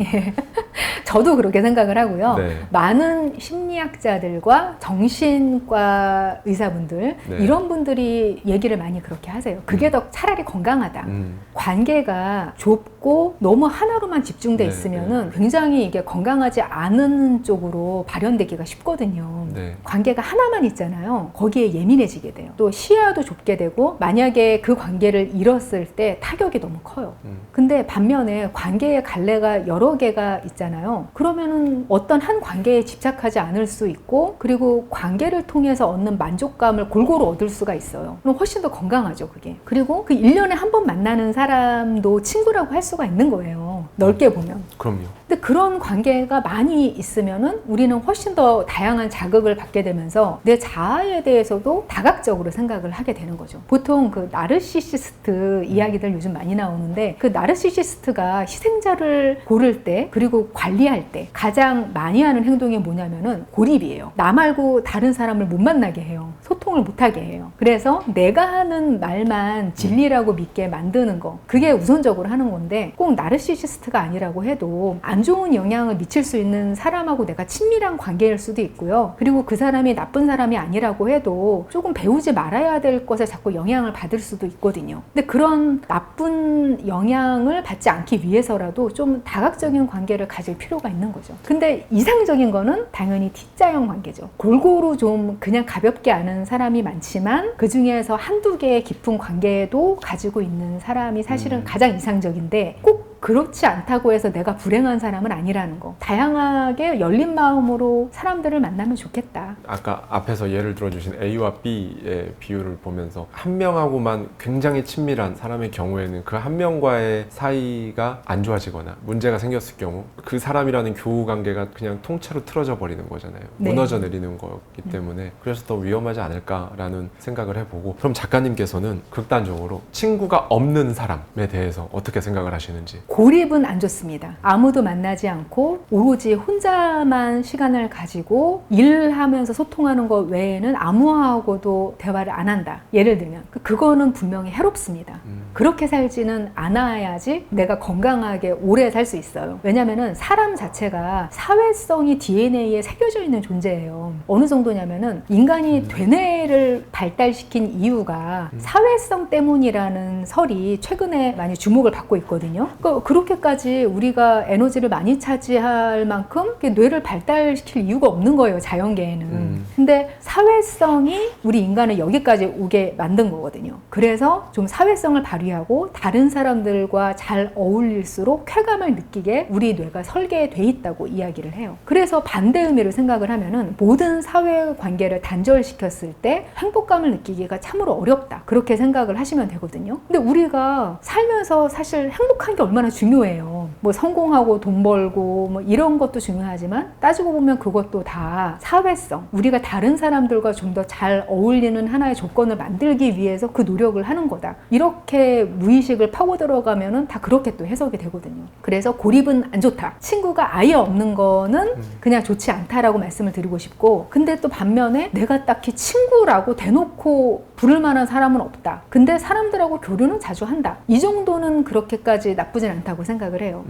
저도 그렇게 생각을 하고요. 네. 많은 심리학자들과 정신과 의사분들 네. 이런 분들이 얘기를 많이 그렇게 하세요. 그게 더 차라리 건강하다. 관계가 좁고 너무 하나로만 집중돼 네, 있으면은 굉장히 이게 건강하지 않은 쪽으로 발현되기가 쉽거든요. 네. 관계가 하나만 있잖아요. 거기에 예민해지게 돼요. 또 시야도 좁게 되고 만약에 그 관계를 잃었을 때 타격이 너무 커요. 근데 반면에 관계의 갈래가 여러 개가 있잖아요. 그러면은 어떤 한 관계에 집착하지 않을 수 있고, 그리고 관계를 통해서 얻는 만족감을 골고루 얻을 수가 있어요. 그럼 훨씬 더 건강하죠, 그게. 그리고 그 1년에 한 번 만나는 사람도 친구라고 할 수가 있는 거예요. 넓게 보면. 그럼요. 근데 그런 관계가 많이 있으면은 우리는 훨씬 더 다양한 자극을 받게 되면서 내 자아에 대해서도 다각적으로 생각을 하게 되는 거죠. 보통 그 나르시시스트 이야기들 요즘 많이 나오는데, 그 나르시시스트가 희생자를 고를 때 그리고 관리할 때 가장 많이 하는 행동이 뭐냐면은 고립이에요. 나 말고 다른 사람을 못 만나게 해요. 소통을 못 하게 해요. 그래서 내가 하는 말만 진리라고 믿게 만드는 거, 그게 우선적으로 하는 건데, 꼭 나르시시스트가 아니라고 해도 안 좋은 영향을 미칠 수 있는 사람하고 내가 친밀한 관계일 수도 있고요. 그리고 그 사람이 나쁜 사람이 아니라고 해도 조금 배우지 말아야 될 것에 자꾸 영향을 받을 수도 있거든요. 근데 그런 나쁜 영향을 받지 않기 위해서라도 좀 다각적인 관계를 가질 필요가 있는 거죠. 근데 이상적인 거는 당연히 T자형 관계죠. 골고루 좀 그냥 가볍게 아는 사람이 많지만 그 중에서 한두 개의 깊은 관계도 가지고 있는 사람이 사실은 가장 이상적인데, 꼭 그렇지 않다고 해서 내가 불행한 사람은 아니라는 거. 다양하게 열린 마음으로 사람들을 만나면 좋겠다. 아까 앞에서 예를 들어주신 A와 B의 비율을 보면서 한 명하고만 굉장히 친밀한 사람의 경우에는 그 한 명과의 사이가 안 좋아지거나 문제가 생겼을 경우 그 사람이라는 교우 관계가 그냥 통째로 틀어져 버리는 거잖아요. 네. 무너져 내리는 거기 때문에 그래서 더 위험하지 않을까라는 생각을 해보고, 그럼 작가님께서는 극단적으로 친구가 없는 사람에 대해서 어떻게 생각을 하시는지. 고립은 안 좋습니다. 아무도 만나지 않고 오로지 혼자만 시간을 가지고 일하면서 소통하는 것 외에는 아무하고도 대화를 안 한다. 예를 들면 그거는 분명히 해롭습니다. 그렇게 살지는 않아야지 내가 건강하게 오래 살 수 있어요. 왜냐면은 사람 자체가 사회성이 DNA에 새겨져 있는 존재예요. 어느 정도냐면은 인간이 되뇌를 발달시킨 이유가 사회성 때문이라는 설이 최근에 많이 주목을 받고 있거든요. 그렇게까지 우리가 에너지를 많이 차지할 만큼 뇌를 발달시킬 이유가 없는 거예요, 자연계에는. 근데 사회성이 우리 인간을 여기까지 오게 만든 거거든요. 그래서 좀 사회성을 발휘하고 다른 사람들과 잘 어울릴수록 쾌감을 느끼게 우리 뇌가 설계돼 있다고 이야기를 해요. 그래서 반대 의미를 생각을 하면은 모든 사회 관계를 단절시켰을 때 행복감을 느끼기가 참으로 어렵다, 그렇게 생각을 하시면 되거든요. 근데 우리가 살면서 사실 행복한 게 얼마나 중요해요. 중요해요. 뭐 성공하고 돈 벌고 뭐 이런 것도 중요하지만 따지고 보면 그것도 다 사회성, 우리가 다른 사람들과 좀 더 잘 어울리는 하나의 조건을 만들기 위해서 그 노력을 하는 거다. 이렇게 무의식을 파고 들어가면은 다 그렇게 또 해석이 되거든요. 그래서 고립은 안 좋다. 친구가 아예 없는 거는 그냥 좋지 않다라고 말씀을 드리고 싶고, 근데 또 반면에 내가 딱히 친구라고 대놓고 부를 만한 사람은 없다. 근데 사람들하고 교류는 자주 한다. 이 정도는 그렇게까지 나쁘진 않다고 생각을 해요.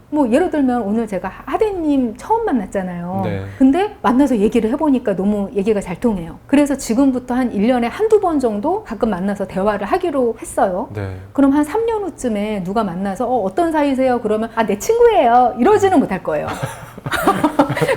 뭐 예를 들면 오늘 제가 하대님 처음 만났잖아요. 네. 근데 만나서 얘기를 해보니까 너무 얘기가 잘 통해요. 그래서 지금부터 한 1년에 한두 번 정도 가끔 만나서 대화를 하기로 했어요. 네. 그럼 한 3년 후쯤에 누가 만나서 어떤 사이세요? 그러면 내 친구예요. 이러지는 못할 거예요.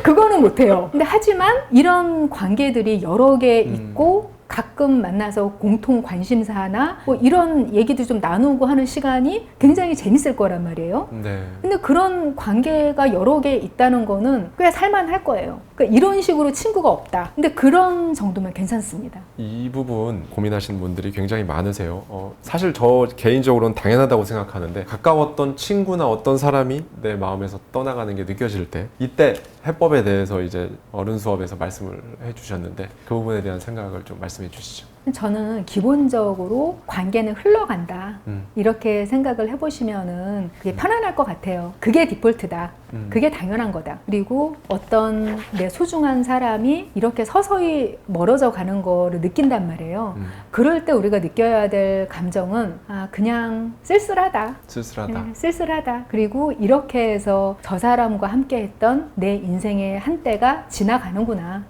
그거는 못해요. 근데 하지만 이런 관계들이 여러 개 있고 가끔 만나서 공통 관심사나 뭐 이런 얘기도 좀 나누고 하는 시간이 굉장히 재밌을 거란 말이에요. 네. 근데 그런 관계가 여러 개 있다는 거는 꽤 살만할 거예요. 그러니까 이런 식으로 친구가 없다. 근데 그런 정도면 괜찮습니다. 이 부분 고민하시는 분들이 굉장히 많으세요. 사실 저 개인적으로는 당연하다고 생각하는데, 가까웠던 친구나 어떤 사람이 내 마음에서 떠나가는 게 느껴질 때, 이때 해법에 대해서 이제 어른 수업에서 말씀을 해주셨는데 그 부분에 대한 생각을 좀 말씀해 주시죠. 저는 기본적으로 관계는 흘러간다. 이렇게 생각을 해보시면은 그게 편안할 것 같아요. 그게 디폴트다. 그게 당연한 거다. 그리고 어떤 내 소중한 사람이 이렇게 서서히 멀어져 가는 거를 느낀단 말이에요. 그럴 때 우리가 느껴야 될 감정은 그냥 쓸쓸하다. 쓸쓸하다. 네, 쓸쓸하다. 그리고 이렇게 해서 저 사람과 함께 했던 내 인생의 한때가 지나가는구나.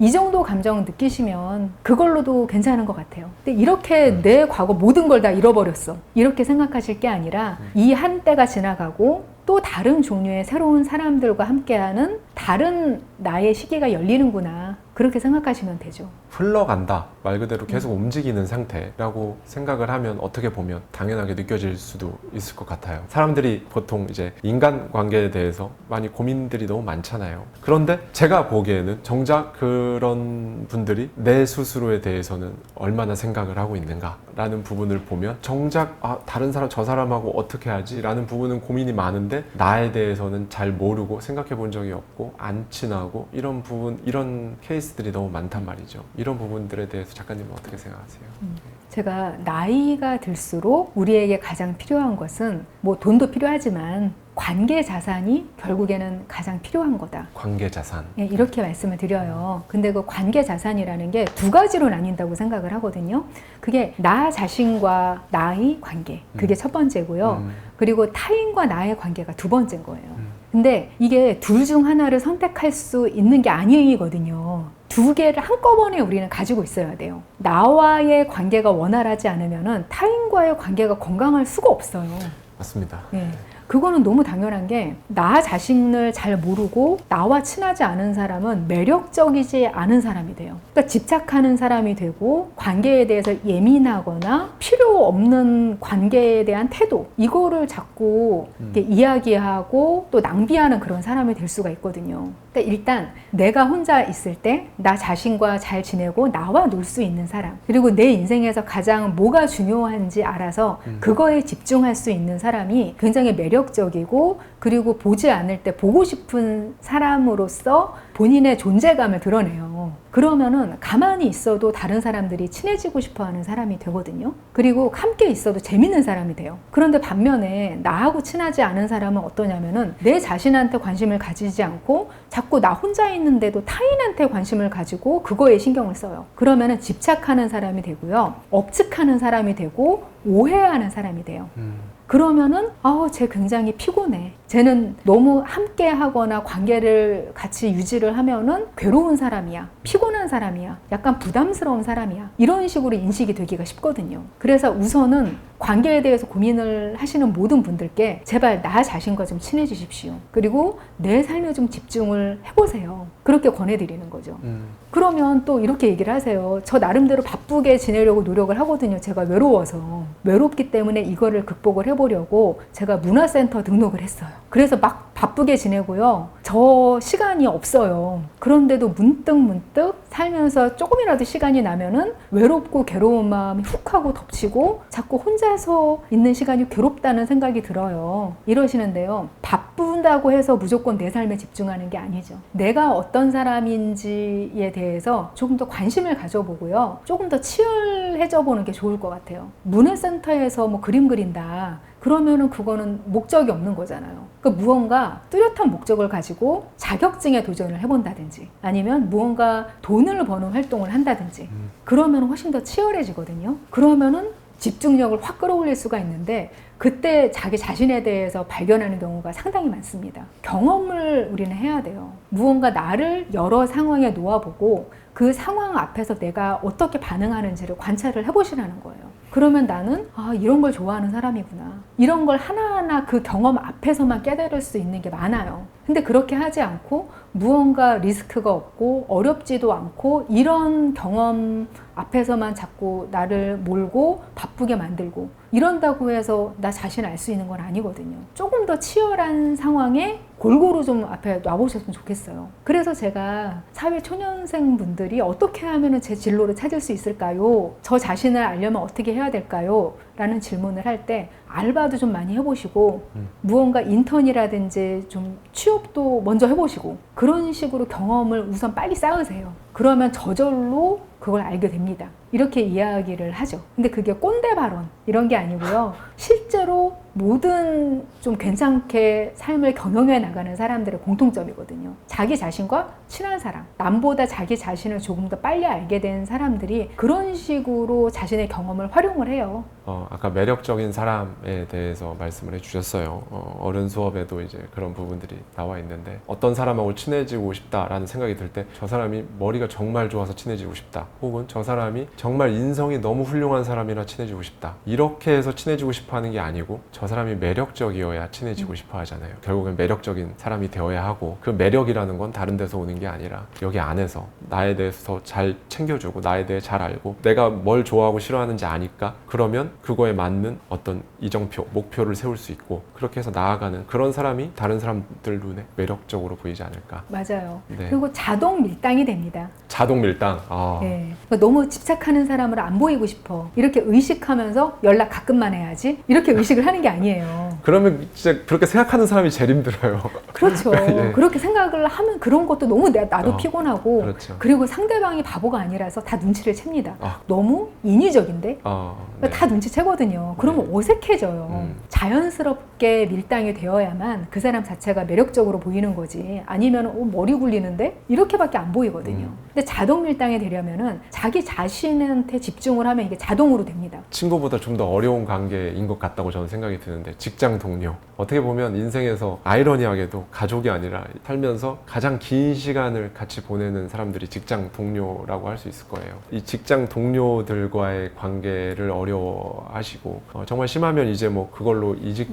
이 정도 감정을 느끼시면 그걸로도 괜찮은 것 같아요. 근데 이렇게 내 과거 모든 걸 다 잃어버렸어. 이렇게 생각하실 게 아니라 이 한때가 지나가고 또 다른 종류의 새로운 사람들과 함께하는 다른 나의 시기가 열리는구나. 그렇게 생각하시면 되죠. 흘러간다. 말 그대로 계속 움직이는 상태라고 생각을 하면 어떻게 보면 당연하게 느껴질 수도 있을 것 같아요. 사람들이 보통 이제 인간관계에 대해서 많이 고민들이 너무 많잖아요. 그런데 제가 보기에는 정작 그런 분들이 내 스스로에 대해서는 얼마나 생각을 하고 있는가라는 부분을 보면 정작 다른 사람, 저 사람하고 어떻게 하지? 라는 부분은 고민이 많은데 나에 대해서는 잘 모르고 생각해 본 적이 없고 안 친하고 이런 부분, 이런 케이스들이 너무 많단 말이죠. 이런 부분들에 대해서 작가님은 어떻게 생각하세요? 제가 나이가 들수록 우리에게 가장 필요한 것은 뭐 돈도 필요하지만 관계 자산이 결국에는 가장 필요한 거다. 관계 자산. 예, 이렇게 말씀을 드려요. 근데 그 관계 자산이라는 게 두 가지로 나뉜다고 생각을 하거든요. 그게 나 자신과 나의 관계. 그게 첫 번째고요. 그리고 타인과 나의 관계가 두 번째인 거예요. 근데 이게 둘 중 하나를 선택할 수 있는 게 아니거든요. 두 개를 한꺼번에 우리는 가지고 있어야 돼요. 나와의 관계가 원활하지 않으면 타인과의 관계가 건강할 수가 없어요. 맞습니다. 네. 그거는 너무 당연한 게 나 자신을 잘 모르고 나와 친하지 않은 사람은 매력적이지 않은 사람이 돼요. 그러니까 집착하는 사람이 되고 관계에 대해서 예민하거나 필요 없는 관계에 대한 태도, 이거를 자꾸 이렇게 이야기하고 또 낭비하는 그런 사람이 될 수가 있거든요. 그러니까 일단 내가 혼자 있을 때 나 자신과 잘 지내고 나와 놀 수 있는 사람, 그리고 내 인생에서 가장 뭐가 중요한지 알아서 그거에 집중할 수 있는 사람이 굉장히 매력적이고, 그리고 보지 않을 때 보고 싶은 사람으로서 본인의 존재감을 드러내요. 그러면은 가만히 있어도 다른 사람들이 친해지고 싶어 하는 사람이 되거든요. 그리고 함께 있어도 재밌는 사람이 돼요. 그런데 반면에 나하고 친하지 않은 사람은 어떠냐면은 내 자신한테 관심을 가지지 않고 자꾸 나 혼자 있는데도 타인한테 관심을 가지고 그거에 신경을 써요. 그러면은 집착하는 사람이 되고요. 억측하는 사람이 되고 오해하는 사람이 돼요. 그러면은 쟤 굉장히 피곤해. 쟤는 너무 함께 하거나 관계를 같이 유지를 하면은 괴로운 사람이야. 피곤한 사람이야. 약간 부담스러운 사람이야. 이런 식으로 인식이 되기가 쉽거든요. 그래서 우선은 관계에 대해서 고민을 하시는 모든 분들께 제발 나 자신과 좀 친해지십시오. 그리고 내 삶에 좀 집중을 해보세요. 그렇게 권해드리는 거죠. 그러면 또 이렇게 얘기를 하세요. 저 나름대로 바쁘게 지내려고 노력을 하거든요. 제가 외로워서. 외롭기 때문에 이거를 극복을 해보려고 제가 문화센터 등록을 했어요. 그래서 막 바쁘게 지내고요. 저 시간이 없어요. 그런데도 문득 살면서 조금이라도 시간이 나면은 외롭고 괴로운 마음이 훅 하고 덮치고 자꾸 혼자서 있는 시간이 괴롭다는 생각이 들어요. 이러시는데요. 바쁜다고 해서 무조건 내 삶에 집중하는 게 아니죠. 내가 어떤 사람인지에 대해서 조금 더 관심을 가져보고요. 조금 더 치열해져 보는 게 좋을 것 같아요. 문해센터에서 뭐 그림 그린다. 그러면은 그거는 목적이 없는 거잖아요. 그러니까 무언가 뚜렷한 목적을 가지고 자격증에 도전을 해본다든지 아니면 무언가 돈을 버는 활동을 한다든지 그러면 훨씬 더 치열해지거든요. 그러면은 집중력을 확 끌어올릴 수가 있는데 그때 자기 자신에 대해서 발견하는 경우가 상당히 많습니다. 경험을 우리는 해야 돼요. 무언가 나를 여러 상황에 놓아보고 그 상황 앞에서 내가 어떻게 반응하는지를 관찰을 해보시라는 거예요. 그러면 나는 이런 걸 좋아하는 사람이구나. 이런 걸 하나하나 그 경험 앞에서만 깨달을 수 있는 게 많아요. 근데 그렇게 하지 않고 무언가 리스크가 없고 어렵지도 않고 이런 경험 앞에서만 자꾸 나를 몰고 바쁘게 만들고 이런다고 해서 나 자신 알 수 있는 건 아니거든요. 조금 더 치열한 상황에 골고루 좀 앞에 놔보셨으면 좋겠어요. 그래서 제가 사회 초년생 분들이 어떻게 하면 제 진로를 찾을 수 있을까요? 저 자신을 알려면 어떻게 해야 될까요? 라는 질문을 할 때 알바도 좀 많이 해보시고 무언가 인턴이라든지 좀 취업도 먼저 해보시고 그런 식으로 경험을 우선 빨리 쌓으세요. 그러면 저절로 그걸 알게 됩니다. 이렇게 이야기를 하죠. 근데 그게 꼰대 발언 이런 게 아니고요. 실제로 모든 좀 괜찮게 삶을 경영해 나가는 사람들의 공통점이거든요. 자기 자신과 친한 사람, 남보다 자기 자신을 조금 더 빨리 알게 된 사람들이 그런 식으로 자신의 경험을 활용을 해요. 아까 매력적인 사람에 대해서 말씀을 해주셨어요. 어른 수업에도 이제 그런 부분들이 나와 있는데 어떤 사람하고 친해지고 싶다라는 생각이 들 때 저 사람이 머리가 정말 좋아서 친해지고 싶다. 혹은 저 사람이 정말 인성이 너무 훌륭한 사람이라 친해지고 싶다. 이렇게 해서 친해지고 싶어 하는 게 아니고 저 사람이 매력적이어야 친해지고 싶어 하잖아요. 결국엔 매력적인 사람이 되어야 하고 그 매력이라는 건 다른 데서 오는 게 아니라 여기 안에서 나에 대해서 잘 챙겨주고 나에 대해 잘 알고 내가 뭘 좋아하고 싫어하는지 아니까 그러면 그거에 맞는 어떤 이정표, 목표를 세울 수 있고 그렇게 해서 나아가는 그런 사람이 다른 사람들 눈에 매력적으로 보이지 않을까. 맞아요. 네. 그리고 자동 밀당이 됩니다. 자동 밀당. 네. 그러니까 너무 집착하는 사람을 안 보이고 싶어. 이렇게 의식하면서 연락 가끔만 해야지. 이렇게 의식을 하는 게 아니에요. 그러면 진짜 그렇게 생각하는 사람이 제일 힘들어요. 그렇죠. 예. 그렇게 생각을 하면 그런 것도 너무 나도 피곤하고 그렇죠. 그리고 상대방이 바보가 아니라서 다 눈치를 챕니다. 너무 인위적인데 네. 다 눈치채거든요. 그러면 어색해져요. 자연스럽게 밀당이 되어야만 그 사람 자체가 매력적으로 보이는 거지 아니면 머리 굴리는데 이렇게밖에 안 보이거든요. 근데 자동 밀당이 되려면은 자기 자신한테 집중을 하면 이게 자동으로 됩니다. 친구보다 좀 더 어려운 관계인 것 같다고 저는 생각이 드는데 직장 동료 어떻게 보면 인생에서 아이러니하게도 가족이 아니라 살면서 가장 긴 시간을 같이 보내는 사람들이 직장 동료라고 할 수 있을 거예요. 이 직장 동료들과의 관계를 어려워하시고 정말 심하면 이제 뭐 그걸로 이직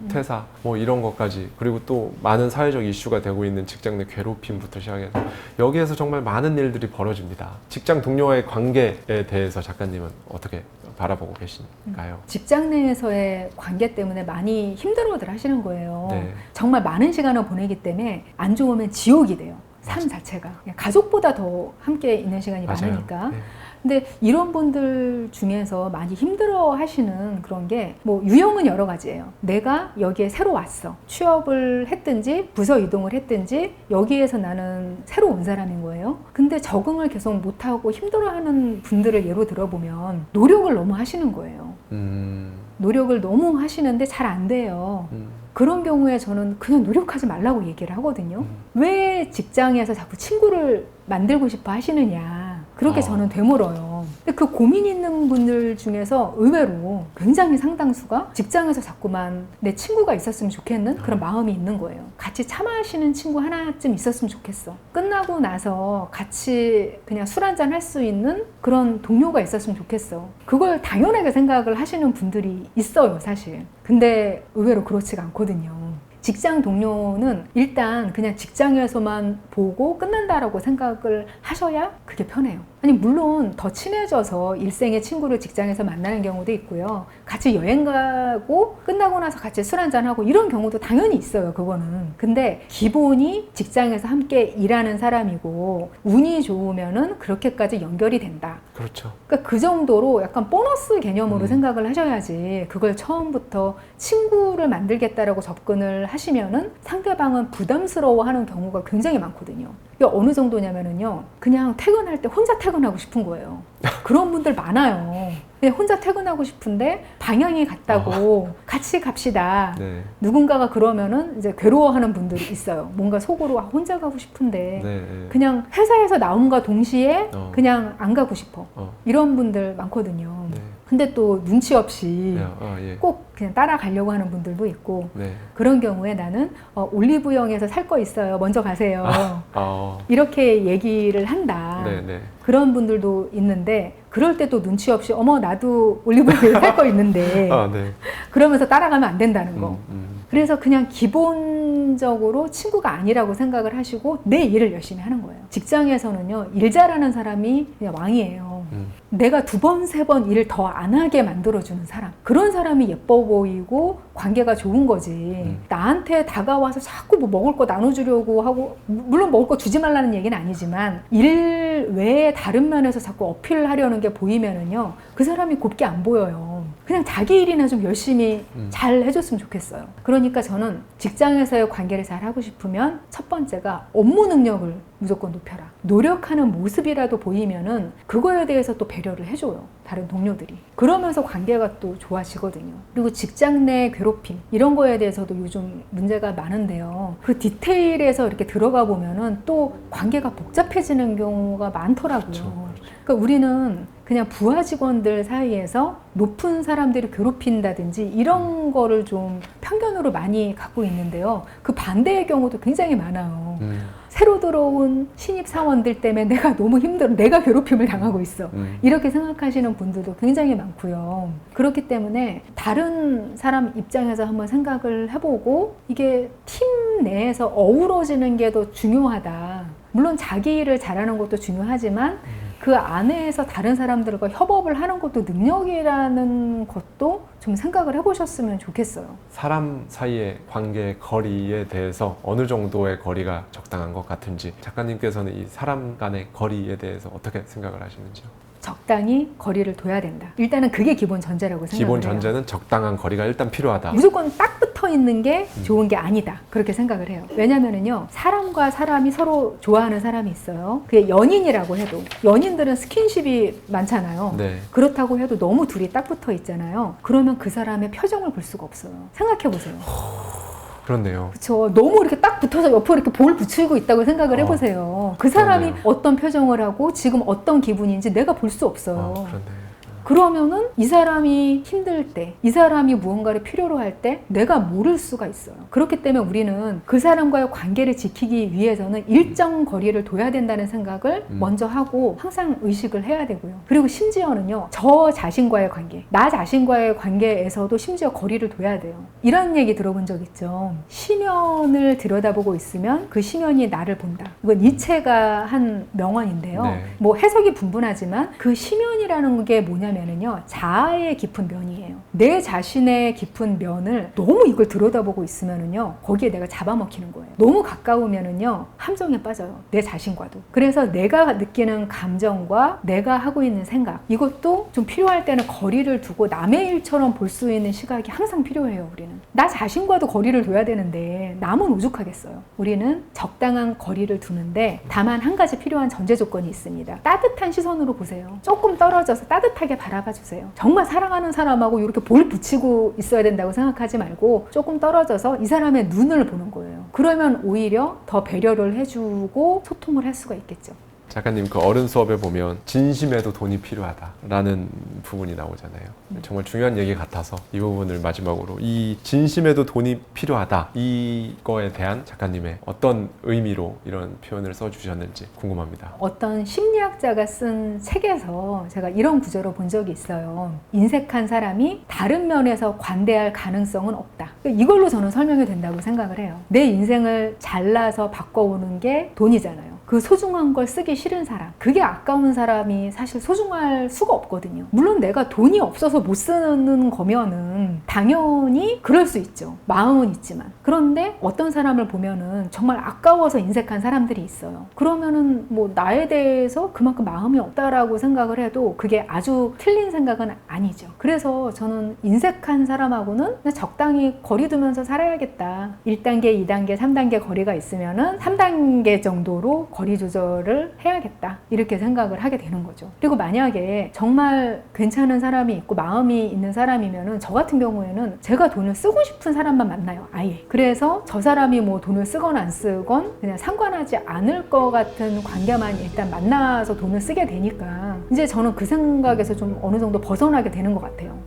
퇴사 뭐 이런 것까지 그리고 또 많은 사회적 이슈가 되고 있는 직장 내 괴롭힘부터 시작해서 여기에서 정말 많은 일들이 벌어집니다. 직장 동료와의 관계에 대해서 작가님은 어떻게 바라보고 계신가요? 직장 내에서의 관계 때문에 많이 힘들어들 하시는 거예요. 네. 정말 많은 시간을 보내기 때문에 안 좋으면 지옥이 돼요. 삶 자체가. 가족보다 더 함께 있는 시간이 맞아요. 많으니까. 네. 근데 이런 분들 중에서 많이 힘들어 하시는 그런 게 뭐 유형은 여러 가지예요. 내가 여기에 새로 왔어. 취업을 했든지 부서 이동을 했든지 여기에서 나는 새로 온 사람인 거예요. 근데 적응을 계속 못하고 힘들어하는 분들을 예로 들어보면 노력을 너무 하시는 거예요. 노력을 너무 하시는데 잘 안 돼요. 그런 경우에 저는 그냥 노력하지 말라고 얘기를 하거든요. 왜 직장에서 자꾸 친구를 만들고 싶어 하시느냐. 그렇게 저는 되물어요. 근데 그 고민 있는 분들 중에서 의외로 굉장히 상당수가 직장에서 자꾸만 내 친구가 있었으면 좋겠는 그런 마음이 있는 거예요. 같이 차 마시는 친구 하나쯤 있었으면 좋겠어. 끝나고 나서 같이 그냥 술 한잔 할 수 있는 그런 동료가 있었으면 좋겠어. 그걸 당연하게 생각을 하시는 분들이 있어요, 사실. 근데 의외로 그렇지가 않거든요. 직장 동료는 일단 그냥 직장에서만 보고 끝난다라고 생각을 하셔야 그게 편해요. 아니 물론 더 친해져서 일생의 친구를 직장에서 만나는 경우도 있고요. 같이 여행 가고 끝나고 나서 같이 술 한잔하고 이런 경우도 당연히 있어요. 그거는. 근데 기본이 직장에서 함께 일하는 사람이고 운이 좋으면은 그렇게까지 연결이 된다. 그렇죠. 그러니까 그 정도로 약간 보너스 개념으로 생각을 하셔야지 그걸 처음부터 친구를 만들겠다라고 접근을 하시면은 상대방은 부담스러워하는 경우가 굉장히 많거든요. 이게 어느 정도냐면은요, 그냥 퇴근할 때 혼자 퇴근하고 싶은 거예요. 그런 분들 많아요. 그냥 혼자 퇴근하고 싶은데 방향이 같다고 같이 갑시다. 네. 누군가가 그러면은 이제 괴로워하는 분들이 있어요. 뭔가 속으로 혼자 가고 싶은데 네. 그냥 회사에서 나옴과 동시에 어. 그냥 안 가고 싶어. 이런 분들 많거든요. 네. 근데 또 눈치 없이 예. 꼭 그냥 따라가려고 하는 분들도 있고 네. 그런 경우에 나는 올리브영에서 살 거 있어요. 먼저 가세요. 아. 이렇게 얘기를 한다. 네. 그런 분들도 있는데 그럴 때 또 눈치 없이 어머 나도 올리브영에서 살 거 있는데 네. 그러면서 따라가면 안 된다는 거. 음. 그래서 그냥 기본적으로 친구가 아니라고 생각을 하시고 내 일을 열심히 하는 거예요. 직장에서는요, 일 잘하는 사람이 그냥 왕이에요. 내가 2번, 3번 일을 더 안 하게 만들어주는 사람. 그런 사람이 예뻐 보이고 관계가 좋은 거지. 나한테 다가와서 자꾸 뭐 먹을 거 나눠주려고 하고, 물론 먹을 거 주지 말라는 얘기는 아니지만 일 외에 다른 면에서 자꾸 어필을 하려는 게 보이면은요, 그 사람이 곱게 안 보여요. 그냥 자기 일이나 좀 열심히 잘 해줬으면 좋겠어요. 그러니까 저는 직장에서의 관계를 잘 하고 싶으면 첫 번째가 업무 능력을 무조건 높여라. 노력하는 모습이라도 보이면은 그거에 대해서 또 배려를 해줘요. 다른 동료들이. 그러면서 관계가 또 좋아지거든요. 그리고 직장 내 괴롭힘 이런 거에 대해서도 요즘 문제가 많은데요. 그 디테일에서 이렇게 들어가 보면은 또 관계가 복잡해지는 경우가 많더라고요. 그렇죠. 그러니까 우리는 그냥 부하 직원들 사이에서 높은 사람들이 괴롭힌다든지 이런 거를 좀 편견으로 많이 갖고 있는데요. 그 반대의 경우도 굉장히 많아요. 새로 들어온 신입 사원들 때문에 내가 너무 힘들어. 내가 괴롭힘을 당하고 있어. 이렇게 생각하시는 분들도 굉장히 많고요. 그렇기 때문에 다른 사람 입장에서 한번 생각을 해보고 이게 팀 내에서 어우러지는 게 더 중요하다. 물론 자기 일을 잘하는 것도 중요하지만 그 안에서 다른 사람들과 협업을 하는 것도 능력이라는 것도 좀 생각을 해보셨으면 좋겠어요. 사람 사이의 관계의 거리에 대해서 어느 정도의 거리가 적당한 것 같은지 작가님께서는 이 사람 간의 거리에 대해서 어떻게 생각을 하시는지요? 적당히 거리를 둬야 된다. 일단은 그게 기본 전제라고 생각을 기본 해요. 전제는 적당한 거리가 일단 필요하다. 무조건 딱 붙어 있는 게 좋은 게 아니다. 그렇게 생각을 해요. 왜냐면은요, 사람과 사람이 서로 좋아하는 사람이 있어요. 그게 연인이라고 해도 연인들은 스킨십이 많잖아요. 네. 그렇다고 해도 너무 둘이 딱 붙어 있잖아요. 그러면 그 사람의 표정을 볼 수가 없어요. 생각해 보세요. 그렇네요. 그렇죠. 너무 이렇게 딱 붙어서 옆으로 이렇게 볼 붙이고 있다고 생각을 해보세요. 그 사람이 그렇네요. 어떤 표정을 하고 지금 어떤 기분인지 내가 볼 수 없어요. 그렇네. 그러면은 이 사람이 힘들 때, 이 사람이 무언가를 필요로 할 때 내가 모를 수가 있어요. 그렇기 때문에 우리는 그 사람과의 관계를 지키기 위해서는 일정 거리를 둬야 된다는 생각을 먼저 하고 항상 의식을 해야 되고요. 그리고 심지어는요, 저 자신과의 관계, 나 자신과의 관계에서도 심지어 거리를 둬야 돼요. 이런 얘기 들어본 적 있죠. 시면을 들여다보고 있으면 그 시면이 나를 본다. 이건 니체가 한 명언인데요. 네. 뭐 해석이 분분하지만 그 시면이라는 게 뭐냐면요, 자아의 깊은 면이에요. 내 자신의 깊은 면을 너무 이걸 들여다보고 있으면은요, 거기에 내가 잡아먹히는 거예요. 너무 가까우면은요, 함정에 빠져요. 내 자신과도. 그래서 내가 느끼는 감정과 내가 하고 있는 생각, 이것도 좀 필요할 때는 거리를 두고 남의 일처럼 볼 수 있는 시각이 항상 필요해요. 우리는 나 자신과도 거리를 둬야 되는데 남은 오죽하겠어요. 우리는 적당한 거리를 두는데 다만 한 가지 필요한 전제 조건이 있습니다. 따뜻한 시선으로 보세요. 조금 떨어져서 따뜻하게 바라봐 주세요. 정말 사랑하는 사람하고 이렇게 볼 붙이고 있어야 된다고 생각하지 말고 조금 떨어져서 이 사람의 눈을 보는 거예요. 그러면 오히려 더 배려를 해주고 소통을 할 수가 있겠죠. 작가님, 그 어른 수업에 보면 진심에도 돈이 필요하다라는 부분이 나오잖아요. 정말 중요한 얘기 같아서 이 부분을 마지막으로, 이 진심에도 돈이 필요하다, 이거에 대한 작가님의 어떤 의미로 이런 표현을 써주셨는지 궁금합니다. 어떤 심리학자가 쓴 책에서 제가 이런 구절을 본 적이 있어요. 인색한 사람이 다른 면에서 관대할 가능성은 없다. 이걸로 저는 설명이 된다고 생각을 해요. 내 인생을 잘라서 바꿔오는 게 돈이잖아요. 그 소중한 걸 쓰기 싫은 사람, 그게 아까운 사람이 사실 소중할 수가 없거든요. 물론 내가 돈이 없어서 못 쓰는 거면은 당연히 그럴 수 있죠. 마음은 있지만. 그런데 어떤 사람을 보면은 정말 아까워서 인색한 사람들이 있어요. 그러면은 뭐 나에 대해서 그만큼 마음이 없다라고 생각을 해도 그게 아주 틀린 생각은 아니죠. 그래서 저는 인색한 사람하고는 그냥 적당히 거리 두면서 살아야겠다. 1단계, 2단계, 3단계 거리가 있으면은 3단계 정도로 거리 조절을 해야겠다. 이렇게 생각을 하게 되는 거죠. 그리고 만약에 정말 괜찮은 사람이 있고 마음이 있는 사람이면은 저 같은 경우에는 제가 돈을 쓰고 싶은 사람만 만나요. 아예. 그래서 저 사람이 뭐 돈을 쓰건 안 쓰건 그냥 상관하지 않을 것 같은 관계만 일단 만나서 돈을 쓰게 되니까 이제 저는 그 생각에서 좀 어느 정도 벗어나게 되는 것 같아요.